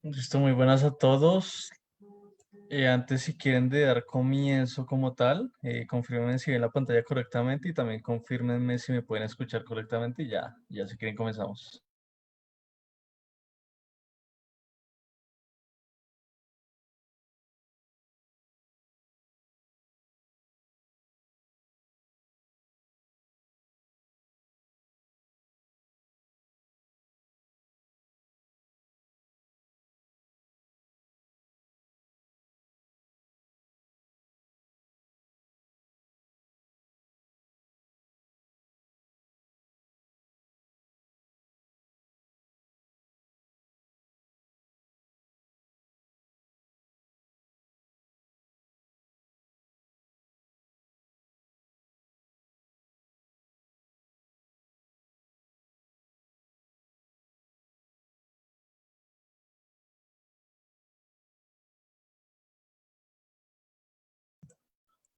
Listo, muy buenas a todos. Antes, si quieren de dar comienzo como tal, confírmenme si ven la pantalla correctamente y también confírmenme si me pueden escuchar correctamente y ya si quieren comenzamos.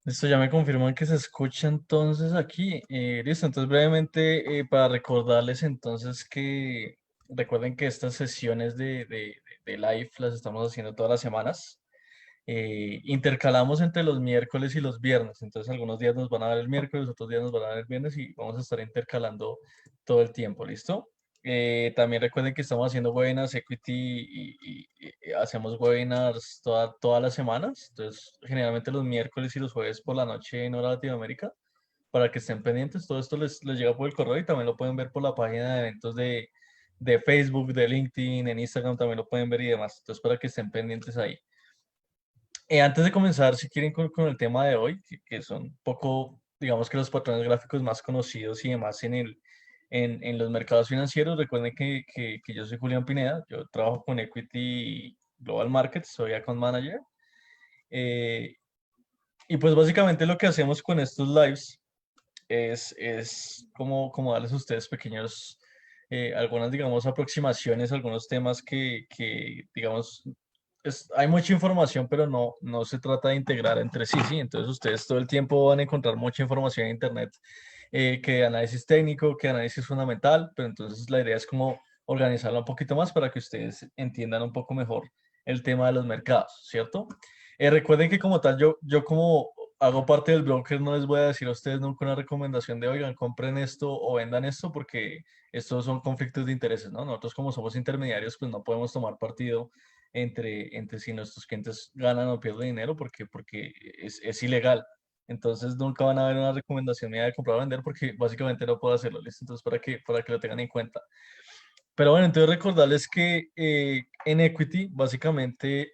Listo, ya me confirman que se escucha entonces aquí. Listo, entonces brevemente para recordarles entonces que recuerden que estas sesiones de live las estamos haciendo todas las semanas. Intercalamos entre los miércoles y los viernes. Entonces, algunos días nos van a dar el miércoles, otros días nos van a dar el viernes y vamos a estar intercalando todo el tiempo, ¿listo? También recuerden que estamos haciendo webinars Equity y hacemos webinars todas las semanas. Entonces, generalmente los miércoles y los jueves por la noche en hora Latinoamérica, para que estén pendientes. Todo esto les llega por el correo y también lo pueden ver por la página de eventos de Facebook, de LinkedIn, en Instagram también lo pueden ver y demás. Entonces, para que estén pendientes ahí. Antes de comenzar, si quieren con el tema de hoy, que son un poco, digamos que los patrones gráficos más conocidos y demás en los mercados financieros, recuerden que yo soy Julián Pineda, yo trabajo con Equity Global Markets, soy account manager. eh, y pues básicamente lo que hacemos con estos lives es como darles a ustedes pequeños, algunas, digamos, aproximaciones, algunos temas digamos, hay mucha información, pero no se trata de integrar entre sí, ¿sí? Entonces ustedes todo el tiempo van a encontrar mucha información en Internet, que de análisis técnico, que de análisis fundamental, pero entonces la idea es como organizarlo un poquito más para que ustedes entiendan un poco mejor el tema de los mercados, ¿cierto? Recuerden que como tal, yo como hago parte del broker, no les voy a decir a ustedes nunca una recomendación de, oigan, compren esto o vendan esto, porque estos son conflictos de intereses, ¿no? Nosotros como somos intermediarios, pues no podemos tomar partido entre si nuestros clientes ganan o pierden dinero, porque es ilegal. Entonces nunca van a ver una recomendación mía de comprar o vender, porque básicamente no puedo hacerlo, ¿listo? Entonces para que lo tengan en cuenta. Pero bueno, entonces recordarles que en Equity, básicamente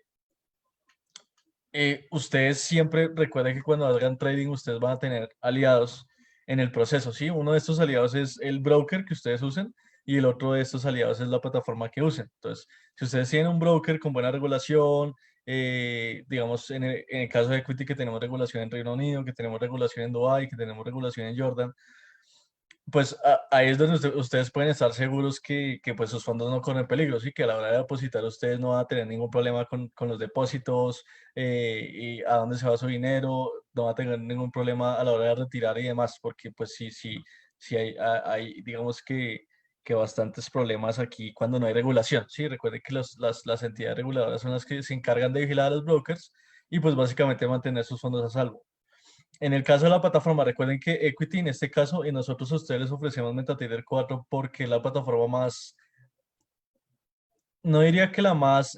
ustedes siempre recuerden que cuando hagan trading, ustedes van a tener aliados en el proceso, ¿sí? Uno de estos aliados es el broker que ustedes usen y el otro de estos aliados es la plataforma que usen. Entonces, si ustedes tienen un broker con buena regulación, digamos, en el caso de Equity, que tenemos regulación en Reino Unido, que tenemos regulación en Dubái, que tenemos regulación en Jordan, pues ahí es donde ustedes pueden estar seguros que pues sus fondos no corren peligro, sí, que a la hora de depositar ustedes no van a tener ningún problema con los depósitos, y a dónde se va su dinero, no va a tener ningún problema a la hora de retirar y demás, porque pues sí hay digamos que bastantes problemas aquí cuando no hay regulación, sí, recuerden que las entidades reguladoras son las que se encargan de vigilar a los brokers y pues básicamente mantener sus fondos a salvo. En el caso de la plataforma, recuerden que Equity en este caso, y nosotros a ustedes les ofrecemos MetaTrader 4 porque es la plataforma más, no diría que la más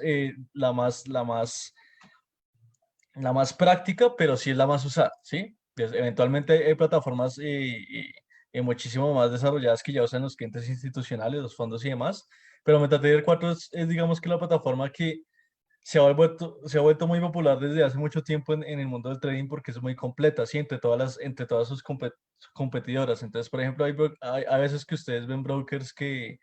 práctica, pero sí es la más usada, ¿sí? Eventualmente hay plataformas muchísimo más desarrolladas que ya usan los clientes institucionales, los fondos y demás, pero MetaTrader 4 es digamos que la plataforma que se ha vuelto muy popular desde hace mucho tiempo en el mundo del trading porque es muy completa, ¿sí? Entre todas sus competidoras. Entonces, por ejemplo, hay veces que ustedes ven brokers que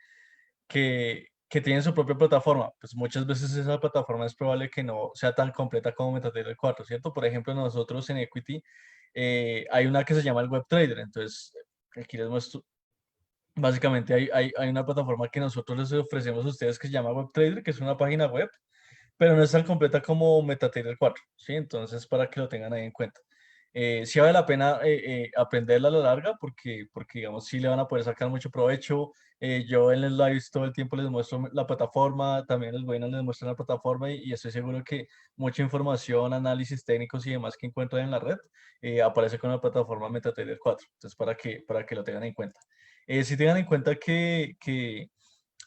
tienen su propia plataforma. Pues muchas veces esa plataforma es probable que no sea tan completa como MetaTrader 4, ¿cierto? Por ejemplo, nosotros en Equity hay una que se llama el Web Trader. Entonces, aquí les muestro. Básicamente hay una plataforma que nosotros les ofrecemos a ustedes que se llama Web Trader, que es una página web, pero no es tan completa como MetaTrader 4, ¿sí? Entonces, para que lo tengan ahí en cuenta. Sí vale la pena aprenderla a la larga porque, digamos, sí le van a poder sacar mucho provecho. Yo en los lives todo el tiempo les muestro la plataforma, también los buenos les muestro la plataforma y estoy seguro que mucha información, análisis técnicos y demás que encuentran en la red aparece con la plataforma MetaTrader 4. Entonces, para que lo tengan en cuenta. Si tengan en cuenta que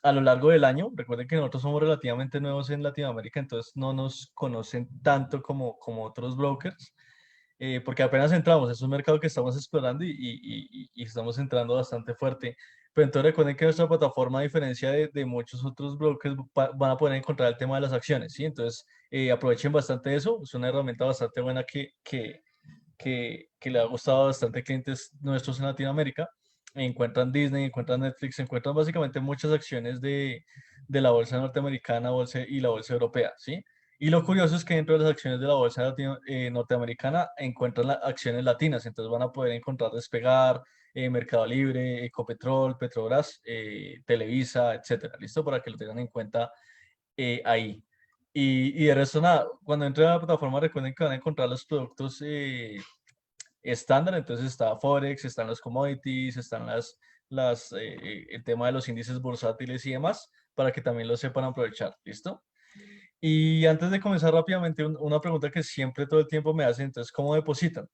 a lo largo del año, recuerden que nosotros somos relativamente nuevos en Latinoamérica, entonces no nos conocen tanto como otros brokers porque apenas entramos, es un mercado que estamos explorando y estamos entrando bastante fuerte. Pero entonces recuerden que nuestra plataforma, a diferencia de muchos otros brokers, van a poder encontrar el tema de las acciones, ¿sí? Entonces aprovechen bastante eso, es una herramienta bastante buena que le ha gustado a bastante clientes nuestros en Latinoamérica. Encuentran Disney, encuentran Netflix, encuentran básicamente muchas acciones de la bolsa norteamericana y la bolsa europea, ¿sí? Y lo curioso es que dentro de las acciones de la bolsa norteamericana encuentran las acciones latinas, entonces van a poder encontrar Despegar, Mercado Libre, Ecopetrol, Petrobras, Televisa, etcétera. ¿Listo? Para que lo tengan en cuenta ahí. Y de resto, nada, cuando entren a la plataforma recuerden que van a encontrar los productos estándar, entonces está Forex, están los commodities, están el tema de los índices bursátiles y demás, para que también lo sepan aprovechar, ¿listo? Y antes de comenzar rápidamente, una pregunta que siempre todo el tiempo me hacen, entonces, ¿cómo depositan?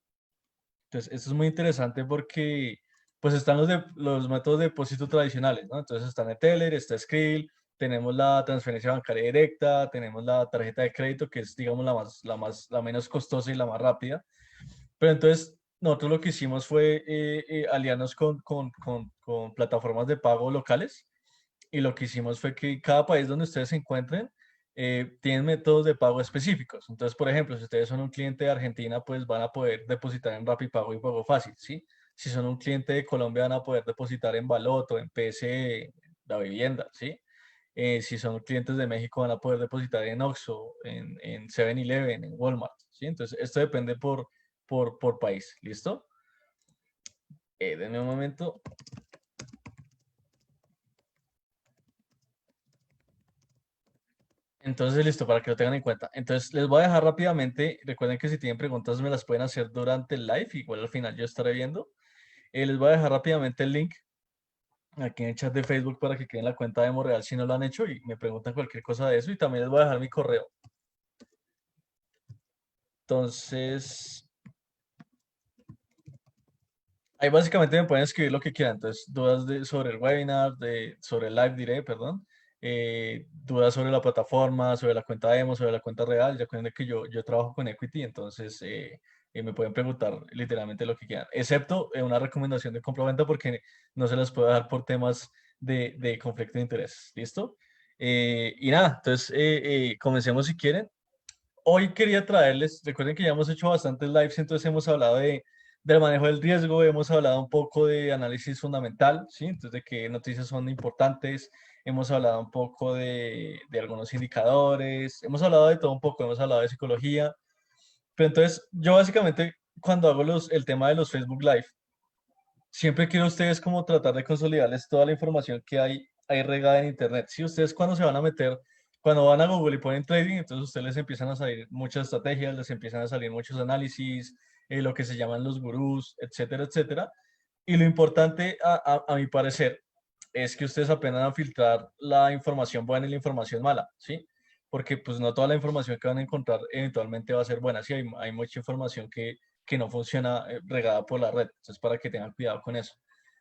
Entonces, esto es muy interesante porque pues están los métodos de depósito tradicionales, ¿no? Entonces está Neteller, está Skrill, tenemos la transferencia bancaria directa, tenemos la tarjeta de crédito, que es, digamos, la menos costosa y la más rápida. Pero entonces, nosotros lo que hicimos fue aliarnos con plataformas de pago locales y lo que hicimos fue que cada país donde ustedes se encuentren tienen métodos de pago específicos. Entonces, por ejemplo, si ustedes son un cliente de Argentina, pues van a poder depositar en Pago y Pago Fácil, ¿sí? Si son un cliente de Colombia, van a poder depositar en Baloto, en PSE, la vivienda, ¿sí? Si son clientes de México, van a poder depositar en Oxxo, en 7-Eleven, en Walmart, ¿sí? Entonces, esto depende por país, ¿listo? Denme un momento. Entonces, listo, para que lo tengan en cuenta. Entonces, les voy a dejar rápidamente. Recuerden que si tienen preguntas, me las pueden hacer durante el live. Igual al final yo estaré viendo. Les voy a dejar rápidamente el link aquí en el chat de Facebook para que queden la cuenta de Monreal si no lo han hecho y me preguntan cualquier cosa de eso. Y también les voy a dejar mi correo. Entonces, ahí básicamente me pueden escribir lo que quieran. Entonces, dudas sobre el webinar, sobre el live diré, perdón. Dudas sobre la plataforma, sobre la cuenta demo, sobre la cuenta real. Ya cuenten que yo trabajo con Equity, entonces me pueden preguntar literalmente lo que quieran. Excepto una recomendación de compra-venta porque no se las puedo dar por temas de conflicto de interés. ¿Listo? Y nada, entonces comencemos si quieren. Hoy quería traerles, recuerden que ya hemos hecho bastantes lives, entonces hemos hablado del manejo del riesgo, hemos hablado un poco de análisis fundamental, ¿sí? Entonces, de qué noticias son importantes, hemos hablado un poco de algunos indicadores, hemos hablado de todo un poco, hemos hablado de psicología, pero entonces yo básicamente cuando hago el tema de los Facebook Live, siempre quiero ustedes como tratar de consolidarles toda la información que hay regada en Internet. Si ustedes cuando se van a meter, cuando van a Google y ponen trading, entonces a ustedes les empiezan a salir muchas estrategias, les empiezan a salir muchos análisis, lo que se llaman los gurús, etcétera, etcétera. Y lo importante, a mi parecer, es que ustedes aprendan a filtrar la información buena y la información mala, ¿sí? Porque pues no toda la información que van a encontrar eventualmente va a ser buena, sí, hay mucha información que no funciona regada por la red. Entonces, para que tengan cuidado con eso.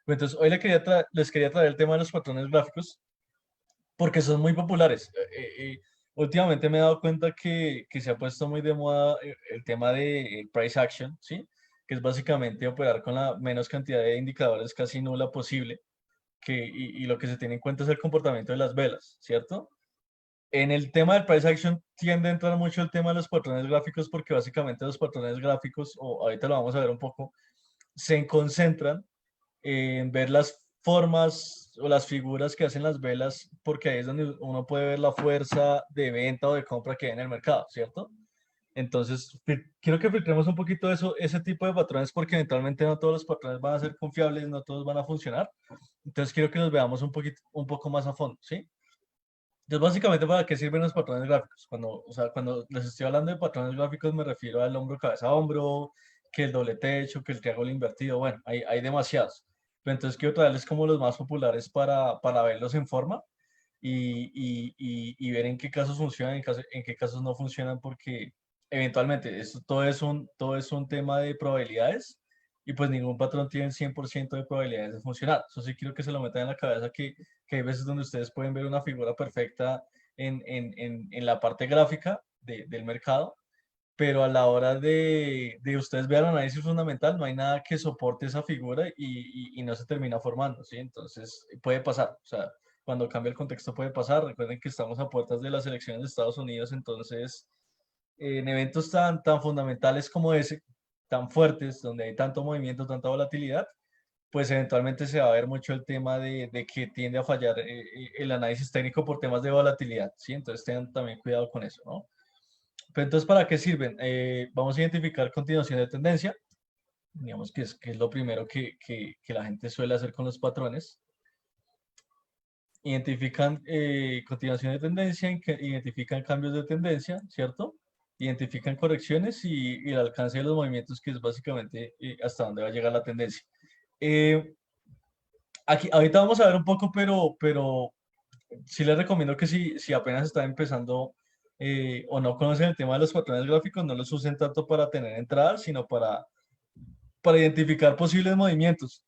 Entonces, hoy les quería traer el tema de los patrones gráficos porque son muy populares. Últimamente me he dado cuenta que se ha puesto muy de moda el tema de price action, ¿sí? Que es básicamente operar con la menos cantidad de indicadores casi nula posible, y lo que se tiene en cuenta es el comportamiento de las velas, ¿cierto? En el tema del price action tiende a entrar mucho el tema de los patrones gráficos porque básicamente los patrones gráficos, o ahorita lo vamos a ver un poco, se concentran en ver las formas o las figuras que hacen las velas porque ahí es donde uno puede ver la fuerza de venta o de compra que hay en el mercado, ¿cierto? Entonces, quiero que filtremos un poquito eso, ese tipo de patrones porque eventualmente no todos los patrones van a ser confiables, no todos van a funcionar. Entonces, quiero que los veamos un poco más a fondo, ¿sí? Entonces, básicamente, ¿para qué sirven los patrones gráficos? O sea, cuando les estoy hablando de patrones gráficos, me refiero al hombro, cabeza, hombro, que el doble techo, que el triángulo invertido, bueno, hay demasiados. Pero entonces quiero traerles como los más populares para verlos en forma y ver en qué casos funcionan, en qué casos no funcionan, porque eventualmente esto, todo es un tema de probabilidades y pues ningún patrón tiene el 100% de probabilidades de funcionar. Eso sí quiero que se lo metan en la cabeza que hay veces donde ustedes pueden ver una figura perfecta en la parte gráfica del mercado, pero a la hora de ustedes ver el análisis fundamental, no hay nada que soporte esa figura y no se termina formando, ¿sí? Entonces, puede pasar, o sea, cuando cambia el contexto puede pasar. Recuerden que estamos a puertas de las elecciones de Estados Unidos, entonces, en eventos tan fundamentales como ese, tan fuertes, donde hay tanto movimiento, tanta volatilidad, pues eventualmente se va a ver mucho el tema de que tiende a fallar el análisis técnico por temas de volatilidad, ¿sí? Entonces, tengan también cuidado con eso, ¿no? Pero entonces, ¿para qué sirven? Vamos a identificar continuación de tendencia, digamos que es lo primero que la gente suele hacer con los patrones. Identifican continuación de tendencia, identifican cambios de tendencia, ¿cierto? Identifican correcciones y el alcance de los movimientos, que es básicamente hasta dónde va a llegar la tendencia. Eh, Aquí, ahorita vamos a ver un poco, pero sí les recomiendo que si apenas están empezando o no conocen el tema de los patrones gráficos, no los usen tanto para tener entradas, sino para identificar posibles movimientos.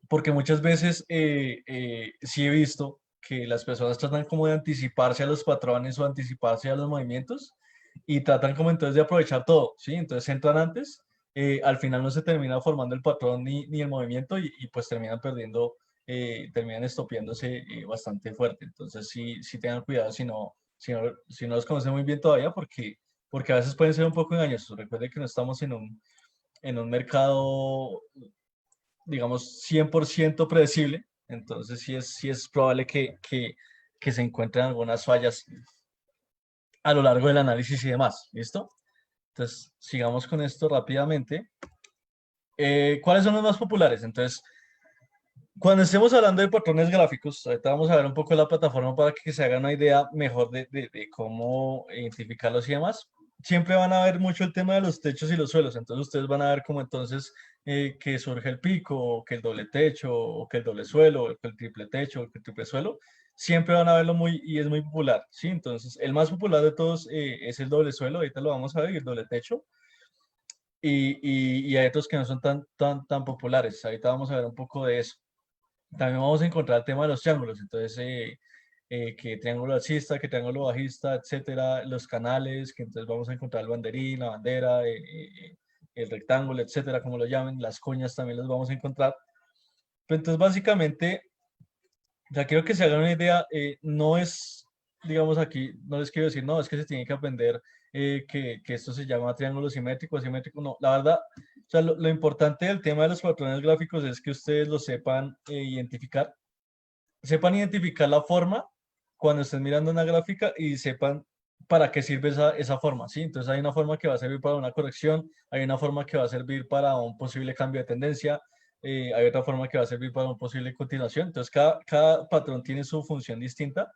Porque muchas veces sí he visto que las personas tratan como de anticiparse a los patrones o anticiparse a los movimientos y tratan como entonces de aprovechar todo, ¿sí? Entonces entran antes, al final no se termina formando el patrón ni el movimiento y pues terminan perdiendo, terminan estopiándose bastante fuerte. Entonces sí tengan cuidado si no los conocen muy bien todavía porque a veces pueden ser un poco engañosos. Recuerden que no estamos en un mercado, digamos, 100% predecible, entonces sí es probable que se encuentren algunas fallas a lo largo del análisis y demás, ¿listo? Entonces, sigamos con esto rápidamente. ¿Cuáles son los más populares? Entonces, cuando estemos hablando de patrones gráficos, ahorita vamos a ver un poco la plataforma para que se hagan una idea mejor de cómo identificarlos y demás. Siempre van a ver mucho el tema de los techos y los suelos, entonces ustedes van a ver como entonces que surge el pico, o que el doble techo, o que el doble suelo, o que el triple techo, o que el triple suelo. Siempre van a verlo muy, y es muy popular, ¿sí? Entonces, el más popular de todos es el doble suelo, ahorita lo vamos a ver, y el doble techo. Y hay otros que no son tan populares. Ahorita vamos a ver un poco de eso. También vamos a encontrar el tema de los triángulos, entonces, que triángulo alcista, que triángulo bajista, etcétera, los canales, que entonces vamos a encontrar el banderín, la bandera, el rectángulo, etcétera, como lo llamen, las cuñas también los vamos a encontrar. Pero entonces, básicamente, ya quiero que se hagan una idea, no es, digamos aquí, no les quiero decir, no, es que se tiene que aprender que esto se llama triángulo simétrico, asimétrico, no, la verdad, o sea, lo importante del tema de los patrones gráficos es que ustedes lo sepan identificar, sepan identificar la forma cuando estén mirando una gráfica y sepan para qué sirve esa forma, ¿sí? Entonces hay una forma que va a servir para una corrección, hay una forma que va a servir para un posible cambio de tendencia, hay otra forma que va a servir para un posible continuación. Entonces cada patrón tiene su función distinta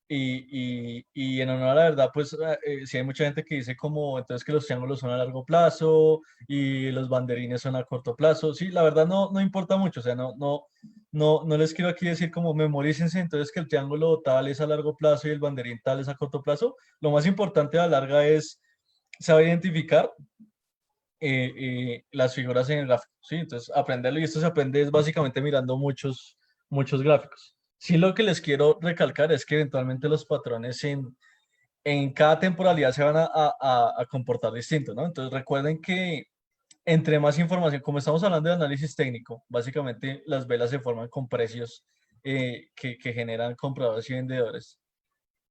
y en honor a la verdad, pues sí hay mucha gente que dice como entonces que los triángulos son a largo plazo y los banderines son a corto plazo. Sí, la verdad no importa mucho, o sea, no les quiero aquí decir como memorícense entonces que el triángulo tal es a largo plazo y el banderín tal es a corto plazo. Lo más importante a la larga es saber identificar las figuras en el gráfico, ¿sí? Entonces, aprenderlo y esto se aprende es básicamente mirando muchos gráficos. Sí, lo que les quiero recalcar es que eventualmente los patrones en cada temporalidad se van a comportar distinto, ¿no? Entonces, recuerden que entre más información, como estamos hablando de análisis técnico, básicamente las velas se forman con precios que generan compradores y vendedores.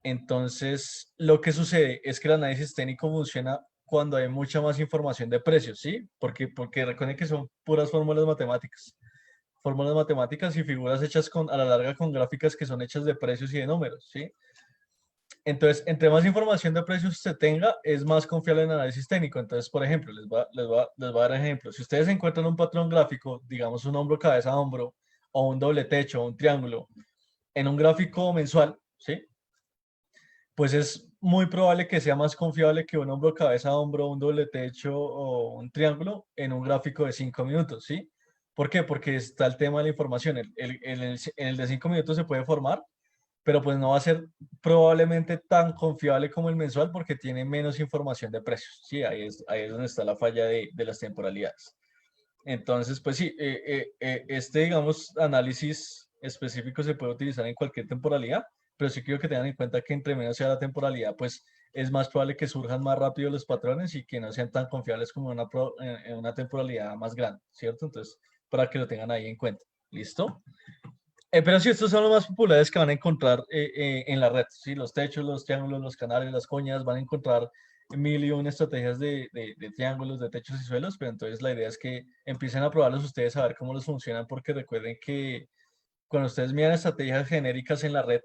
Entonces, lo que sucede es que el análisis técnico funciona cuando hay mucha más información de precios, ¿sí? Porque recuerden que son puras fórmulas matemáticas y figuras hechas a la larga con gráficas que son hechas de precios y de números, ¿sí? Entonces, entre más información de precios se tenga, es más confiable en el análisis técnico. Entonces, por ejemplo, les voy a dar ejemplos. Si ustedes encuentran un patrón gráfico, digamos un hombro, cabeza, hombro, o un doble techo, o un triángulo, en un gráfico mensual, ¿sí? Pues es muy probable que sea más confiable que un hombro, cabeza, hombro, un doble techo o un triángulo en un gráfico de 5 minutos, ¿sí? ¿Por qué? Porque está el tema de la información. En el de 5 minutos se puede formar, pero pues no va a ser probablemente tan confiable como el mensual porque tiene menos información de precios, ¿sí? Ahí es donde está la falla de las temporalidades. Entonces, pues sí, este, digamos, análisis específico se puede utilizar en cualquier temporalidad, pero sí quiero que tengan en cuenta que entre menos sea la temporalidad, pues es más probable que surjan más rápido los patrones y que no sean tan confiables como en una temporalidad más grande, ¿cierto? Entonces, para que lo tengan ahí en cuenta. ¿Listo? Pero sí, estos son los más populares que van a encontrar en la red, ¿sí? Los techos, los triángulos, los canales, las coñas, van a encontrar mil y una estrategias de triángulos, de techos y suelos, pero entonces la idea es que empiecen a probarlos ustedes a ver cómo los funcionan, porque recuerden que cuando ustedes miran estrategias genéricas en la red,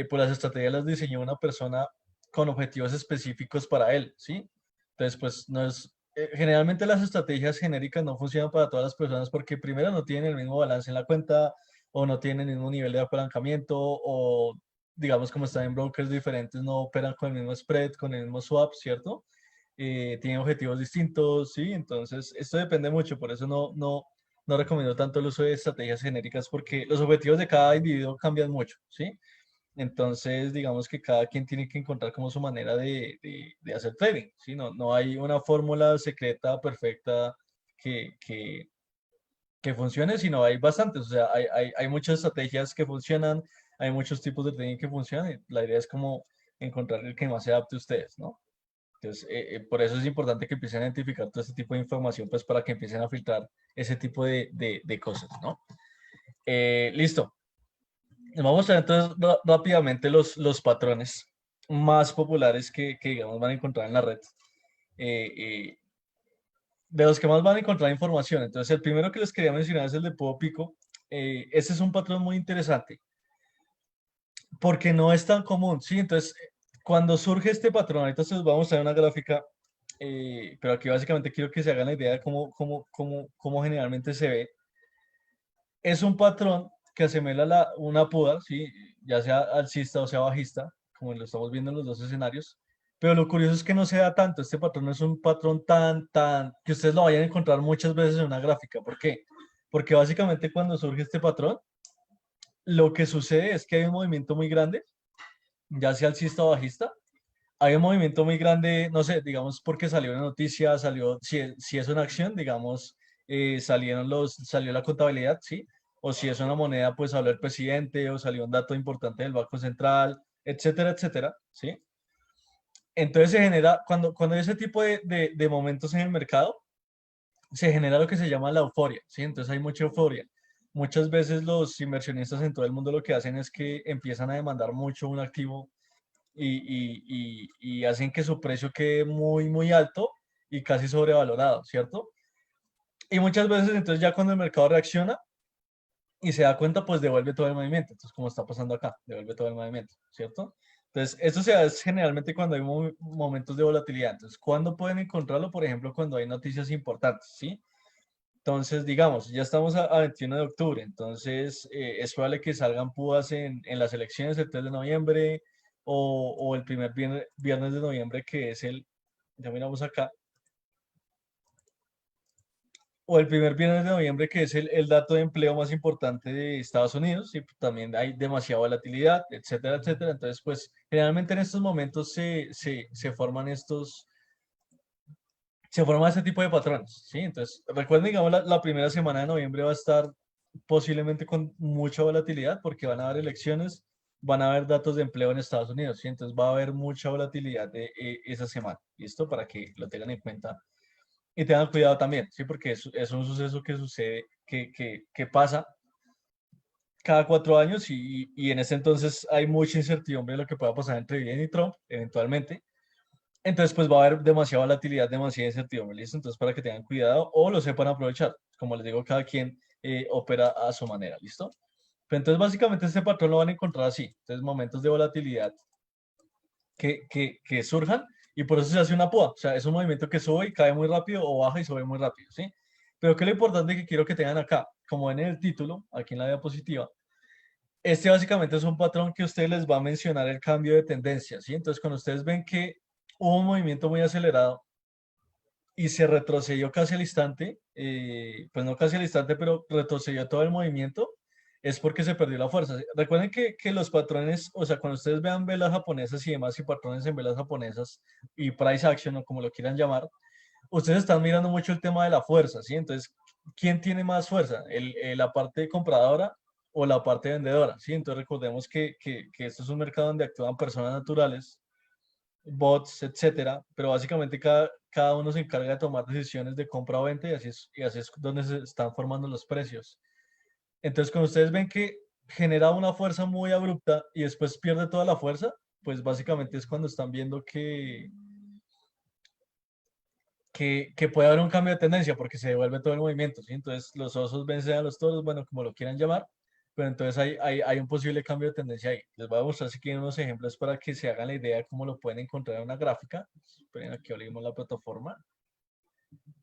pues las estrategias las diseñó una persona con objetivos específicos para él, ¿sí? Entonces, pues no es... generalmente las estrategias genéricas no funcionan para todas las personas porque primero no tienen el mismo balance en la cuenta o no tienen el mismo nivel de apalancamiento o digamos como están en brokers diferentes no operan con el mismo spread, con el mismo swap, ¿cierto? Tienen objetivos distintos, ¿sí? Entonces, esto depende mucho, por eso no recomiendo tanto el uso de estrategias genéricas porque los objetivos de cada individuo cambian mucho, ¿sí? Entonces, digamos que cada quien tiene que encontrar como su manera de hacer trading, ¿sí? No hay una fórmula secreta perfecta que, que, que funcione, sino hay bastantes, o sea, hay muchas estrategias que funcionan, hay muchos tipos de trading que funcionan y la idea es como encontrar el que más se adapte a ustedes, ¿no? Entonces, por eso es importante que empiecen a identificar todo este tipo de información, pues para que empiecen a filtrar ese tipo de cosas, ¿no? Listo. Vamos a ver entonces rápidamente los patrones más populares que, digamos, van a encontrar en la red. Eh, eh, de los que más van a encontrar información. Entonces, el primero que les quería mencionar es el de Puedo Pico. Este es un patrón muy interesante porque no es tan común, ¿sí? Entonces, cuando surge este patrón, ahorita se los vamos a ver una gráfica, pero aquí básicamente quiero que se hagan la idea de cómo generalmente se ve. Es un patrón que asemeja una puda, ¿sí? Ya sea alcista o sea bajista, como lo estamos viendo en los dos escenarios. Pero lo curioso es que no se da tanto. Este patrón no es un patrón que ustedes lo vayan a encontrar muchas veces en una gráfica. ¿Por qué? Porque básicamente cuando surge este patrón, lo que sucede es que hay un movimiento muy grande, ya sea alcista o bajista. Hay un movimiento muy grande, no sé, digamos porque salió una noticia, si es una acción, digamos, salió la contabilidad, ¿sí? O si es una moneda, pues habló el presidente, o salió un dato importante del Banco Central, etcétera, etcétera, ¿sí? Entonces se genera, cuando hay ese tipo de momentos en el mercado, se genera lo que se llama la euforia, ¿sí? Entonces hay mucha euforia. Muchas veces los inversionistas en todo el mundo lo que hacen es que empiezan a demandar mucho un activo y hacen que su precio quede muy, muy alto y casi sobrevalorado, ¿cierto? Y muchas veces entonces ya cuando el mercado reacciona y se da cuenta, pues devuelve todo el movimiento. Entonces, como está pasando acá, devuelve todo el movimiento, ¿cierto? Entonces, esto se hace generalmente cuando hay momentos de volatilidad. Entonces, ¿cuándo pueden encontrarlo? Por ejemplo, cuando hay noticias importantes, ¿sí? Entonces, digamos, ya estamos a 21 de octubre, entonces es probable que salgan púas en las elecciones el 3 de noviembre o el primer viernes de noviembre, que es ya miramos acá, o el primer viernes de noviembre, que es el dato de empleo más importante de Estados Unidos, y también hay demasiada volatilidad, etcétera, etcétera. Entonces, pues generalmente en estos momentos se forma este tipo de patrones, ¿sí? Entonces, recuerden, digamos, la primera semana de noviembre va a estar posiblemente con mucha volatilidad porque van a haber elecciones, van a haber datos de empleo en Estados Unidos, ¿sí? Entonces va a haber mucha volatilidad esa semana, ¿listo? Para que lo tengan en cuenta y tengan cuidado también, ¿sí? Porque es un suceso que sucede, que pasa cada 4 años y en ese entonces hay mucha incertidumbre de lo que pueda pasar entre Biden y Trump, eventualmente. Entonces, pues va a haber demasiada volatilidad, demasiada incertidumbre, ¿listo? Entonces, para que tengan cuidado o lo sepan aprovechar. Como les digo, cada quien opera a su manera, ¿listo? Pero entonces, básicamente, este patrón lo van a encontrar así. Entonces, momentos de volatilidad que surjan y por eso se hace una púa. O sea, es un movimiento que sube y cae muy rápido o baja y sube muy rápido, ¿sí? Pero ¿qué es lo importante que quiero que tengan acá? Como ven en el título, aquí en la diapositiva, Este básicamente es un patrón que a ustedes les va a mencionar el cambio de tendencia, ¿sí? Entonces, cuando ustedes ven que hubo un movimiento muy acelerado y se retrocedió casi al instante, pues no casi al instante, pero retrocedió todo el movimiento, es porque se perdió la fuerza. Recuerden que los patrones, o sea, cuando ustedes vean velas japonesas y demás y patrones en velas japonesas y price action o como lo quieran llamar, ustedes están mirando mucho el tema de la fuerza, ¿sí? Entonces, ¿quién tiene más fuerza? ¿La parte compradora o la parte vendedora? ¿Sí? Entonces, recordemos que esto es un mercado donde actúan personas naturales, bots, etcétera, pero básicamente cada uno se encarga de tomar decisiones de compra o venta y así es donde se están formando los precios. Entonces, cuando ustedes ven que genera una fuerza muy abrupta y después pierde toda la fuerza, pues básicamente es cuando están viendo que puede haber un cambio de tendencia porque se devuelve todo el movimiento, ¿sí? Entonces los osos vencen a los toros, bueno, como lo quieran llamar, pero entonces hay un posible cambio de tendencia ahí. Les voy a mostrar si quieren unos ejemplos para que se hagan la idea de cómo lo pueden encontrar en una gráfica. Esperen, aquí abrimos la plataforma. Un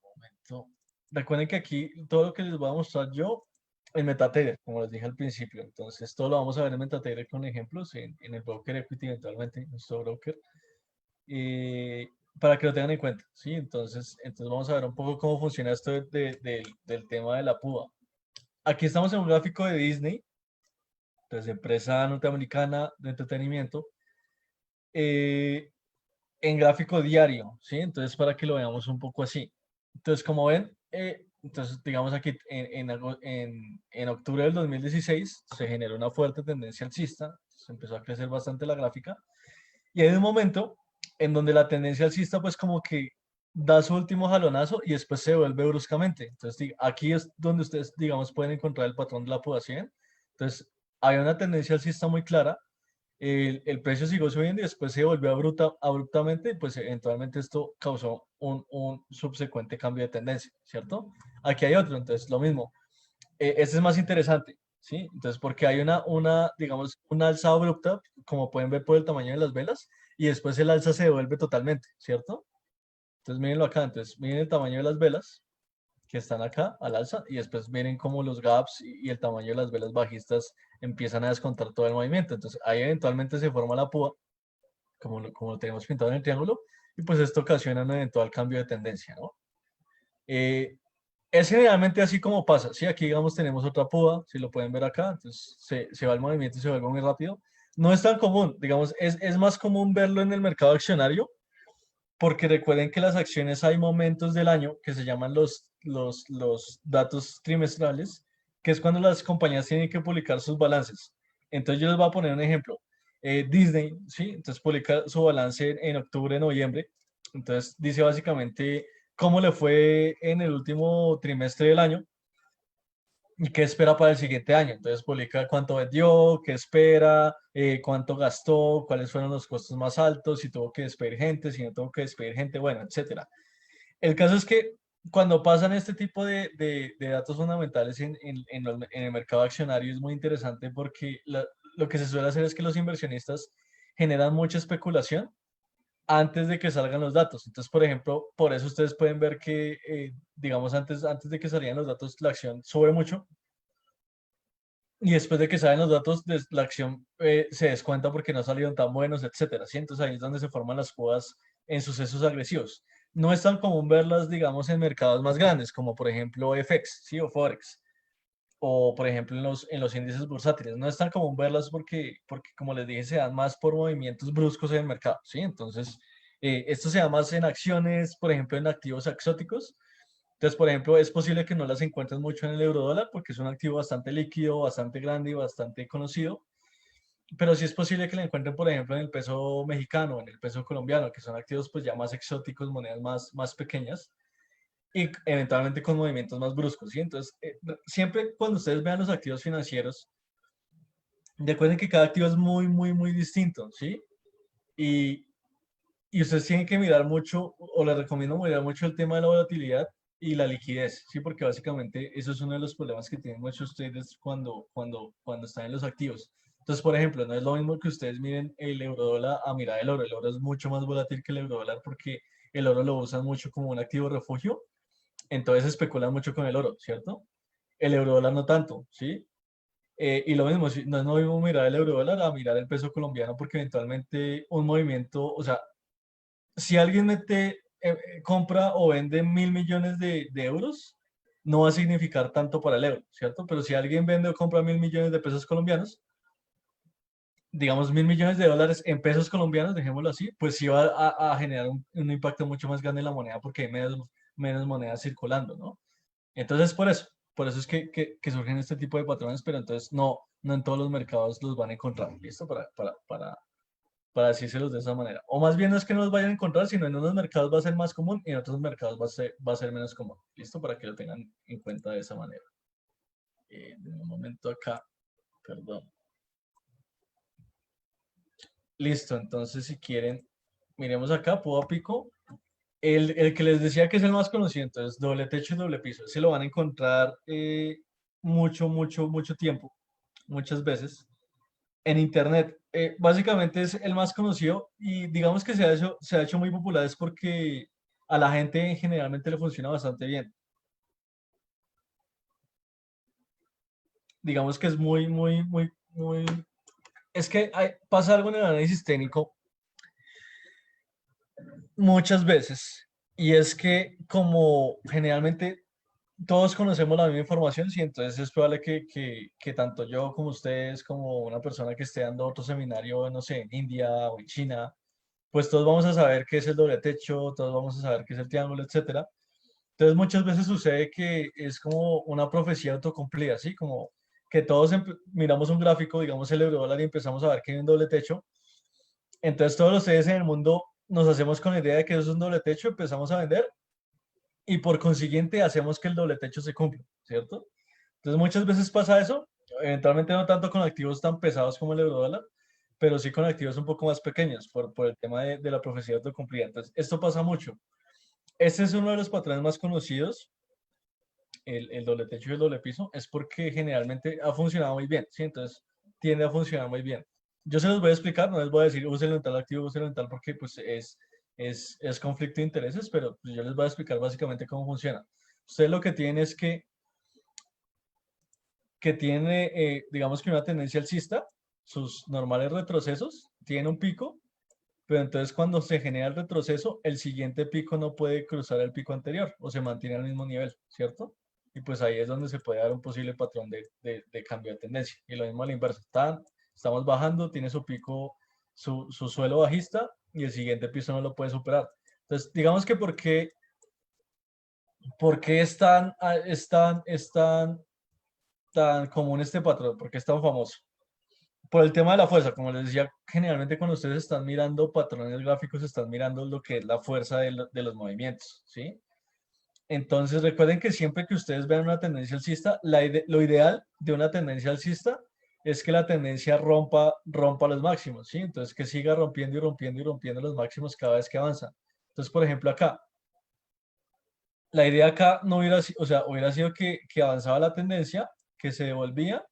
momento. Recuerden que aquí todo lo que les voy a mostrar yo en MetaTrader, como les dije al principio. Entonces todo lo vamos a ver en MetaTrader con ejemplos en el broker Equity eventualmente, nuestro broker. eh, para que lo tengan en cuenta, ¿sí? Entonces vamos a ver un poco cómo funciona esto del tema de la púa. Aquí estamos en un gráfico de Disney, entonces empresa norteamericana de entretenimiento, eh, en gráfico diario, ¿sí? Entonces para que lo veamos un poco así. Entonces como ven, entonces digamos aquí en octubre del 2016 se generó una fuerte tendencia alcista, se empezó a crecer bastante la gráfica. Y hay un momento en donde la tendencia alcista pues como que da su último jalonazo y después se vuelve bruscamente. Entonces aquí es donde ustedes, digamos, pueden encontrar el patrón de la pudación. Entonces, había una tendencia alcista muy clara, el precio siguió subiendo y después se volvió abruptamente, pues eventualmente esto causó un subsecuente cambio de tendencia, ¿cierto? Aquí hay otro, entonces lo mismo. Este es más interesante, ¿sí? Entonces, porque hay digamos, una alza abrupta, como pueden ver por el tamaño de las velas, y después el alza se devuelve totalmente, ¿cierto? Entonces, mírenlo acá, entonces, miren el tamaño de las velas que están acá al alza, y después miren cómo los gaps y el tamaño de las velas bajistas empiezan a descontar todo el movimiento. Entonces, ahí eventualmente se forma la púa, como lo tenemos pintado en el triángulo, y pues esto ocasiona un eventual cambio de tendencia, ¿no? Eh, es generalmente así como pasa, ¿sí? Aquí, digamos, tenemos otra púa, si lo pueden ver acá, entonces se va el movimiento y se vuelve muy rápido. No es tan común, digamos, es más común verlo en el mercado accionario, porque recuerden que las acciones hay momentos del año que se llaman los datos trimestrales, que es cuando las compañías tienen que publicar sus balances. Entonces yo les voy a poner un ejemplo. Disney, ¿sí? Entonces publica su balance en octubre, noviembre. Entonces dice básicamente cómo le fue en el último trimestre del año y qué espera para el siguiente año. Entonces publica cuánto vendió, qué espera, cuánto gastó, cuáles fueron los costos más altos, si tuvo que despedir gente, si no tuvo que despedir gente, bueno, etcétera. El caso es que cuando pasan este tipo de datos fundamentales en el mercado accionario es muy interesante porque lo que se suele hacer es que los inversionistas generan mucha especulación antes de que salgan los datos. Entonces, por ejemplo, por eso ustedes pueden ver que, digamos, antes de que salieran los datos, la acción sube mucho y después de que salen los datos, la acción se descuenta porque no salieron tan buenos, etcétera, ¿sí? Entonces ahí es donde se forman las púas en sucesos agresivos. No es tan común verlas, digamos, en mercados más grandes, como por ejemplo FX, ¿sí? O Forex, o por ejemplo en los índices bursátiles. No es tan común verlas porque, como les dije, se dan más por movimientos bruscos en el mercado, ¿sí? Entonces, esto se da más en acciones, por ejemplo, en activos exóticos. Entonces, por ejemplo, es posible que no las encuentres mucho en el eurodólar porque es un activo bastante líquido, bastante grande y bastante conocido, pero sí es posible que la encuentren, por ejemplo, en el peso mexicano, en el peso colombiano, que son activos pues ya más exóticos, monedas más pequeñas y eventualmente con movimientos más bruscos, ¿sí? Entonces, siempre cuando ustedes vean los activos financieros, recuerden que cada activo es muy, muy, muy distinto, ¿sí? Y, y ustedes tienen que mirar mucho, o les recomiendo mirar mucho el tema de la volatilidad y la liquidez, ¿sí? Porque básicamente eso es uno de los problemas que tienen muchos traders cuando están en los activos. Entonces, por ejemplo, no es lo mismo que ustedes miren el eurodólar a mirar el oro. El oro es mucho más volátil que el eurodólar porque el oro lo usan mucho como un activo refugio, entonces especulan mucho con el oro, ¿cierto? El eurodólar no tanto, ¿sí? Y lo mismo, no es lo mismo mirar el euro dólar a mirar el peso colombiano, porque eventualmente un movimiento, o sea, si alguien compra o vende 1.000 millones de euros, no va a significar tanto para el euro, ¿cierto? Pero si alguien vende o compra 1.000 millones de pesos colombianos, digamos 1.000 millones de dólares en pesos colombianos, dejémoslo así, pues sí va a generar un impacto mucho más grande en la moneda porque hay menos monedas circulando, ¿no? Entonces, por eso es que surgen este tipo de patrones, pero entonces no en todos los mercados los van a encontrar, ¿listo? Para decírselos de esa manera. O más bien no es que no los vayan a encontrar, sino en unos mercados va a ser más común y en otros mercados va a ser menos común, ¿listo? Para que lo tengan en cuenta de esa manera. De un momento acá, perdón. Listo, entonces si quieren, miremos acá, puedo a pico. El que les decía que es el más conocido, entonces doble techo y doble piso. Se lo van a encontrar mucho tiempo, muchas veces en internet. Básicamente es el más conocido y digamos que se ha hecho muy popular es porque a la gente generalmente le funciona bastante bien. Digamos que es muy. Es que pasa algo en el análisis técnico muchas veces y es que como generalmente todos conocemos la misma información, sí, entonces es probable que tanto yo como ustedes, como una persona que esté dando otro seminario, no sé, en India o en China, pues todos vamos a saber qué es el doble techo, todos vamos a saber qué es el triángulo, etcétera. Entonces muchas veces sucede que es como una profecía autocumplida, ¿sí? Como que todos miramos un gráfico, digamos el euro dólar y empezamos a ver que hay un doble techo. Entonces todos los ustedes en el mundo nos hacemos con la idea de que eso es un doble techo, empezamos a vender y por consiguiente hacemos que el doble techo se cumpla, ¿cierto? Entonces muchas veces pasa eso, eventualmente no tanto con activos tan pesados como el eurodólar, pero sí con activos un poco más pequeños por el tema de la profecía autocumplida. Entonces, esto pasa mucho. Este es uno de los patrones más conocidos, el doble techo y el doble piso, es porque generalmente ha funcionado muy bien, ¿sí? Entonces, tiende a funcionar muy bien. Yo se los voy a explicar, no les voy a decir úsenlo en tal activo, úsenlo en tal, porque pues es conflicto de intereses, pero pues, yo les voy a explicar básicamente cómo funciona. Ustedes lo que tienen es que tiene, digamos que una tendencia alcista, sus normales retrocesos, tiene un pico, pero entonces cuando se genera el retroceso, el siguiente pico no puede cruzar el pico anterior o se mantiene al mismo nivel, ¿cierto? Y pues ahí es donde se puede dar un posible patrón de cambio de tendencia. Y lo mismo a la inversa. Estamos bajando, tiene su pico, su suelo bajista y el siguiente piso no lo puede superar. Entonces, digamos que ¿por qué es tan común este patrón? ¿Por qué es tan famoso? Por el tema de la fuerza, como les decía, generalmente cuando ustedes están mirando patrones gráficos, están mirando lo que es la fuerza de los movimientos, ¿sí? Entonces recuerden que siempre que ustedes vean una tendencia alcista, lo ideal de una tendencia alcista es que la tendencia rompa los máximos, ¿sí? Entonces que siga rompiendo y rompiendo y rompiendo los máximos cada vez que avanza. Entonces, por ejemplo, acá, la idea acá no hubiera sido, o sea, hubiera sido que avanzaba la tendencia, que se devolvía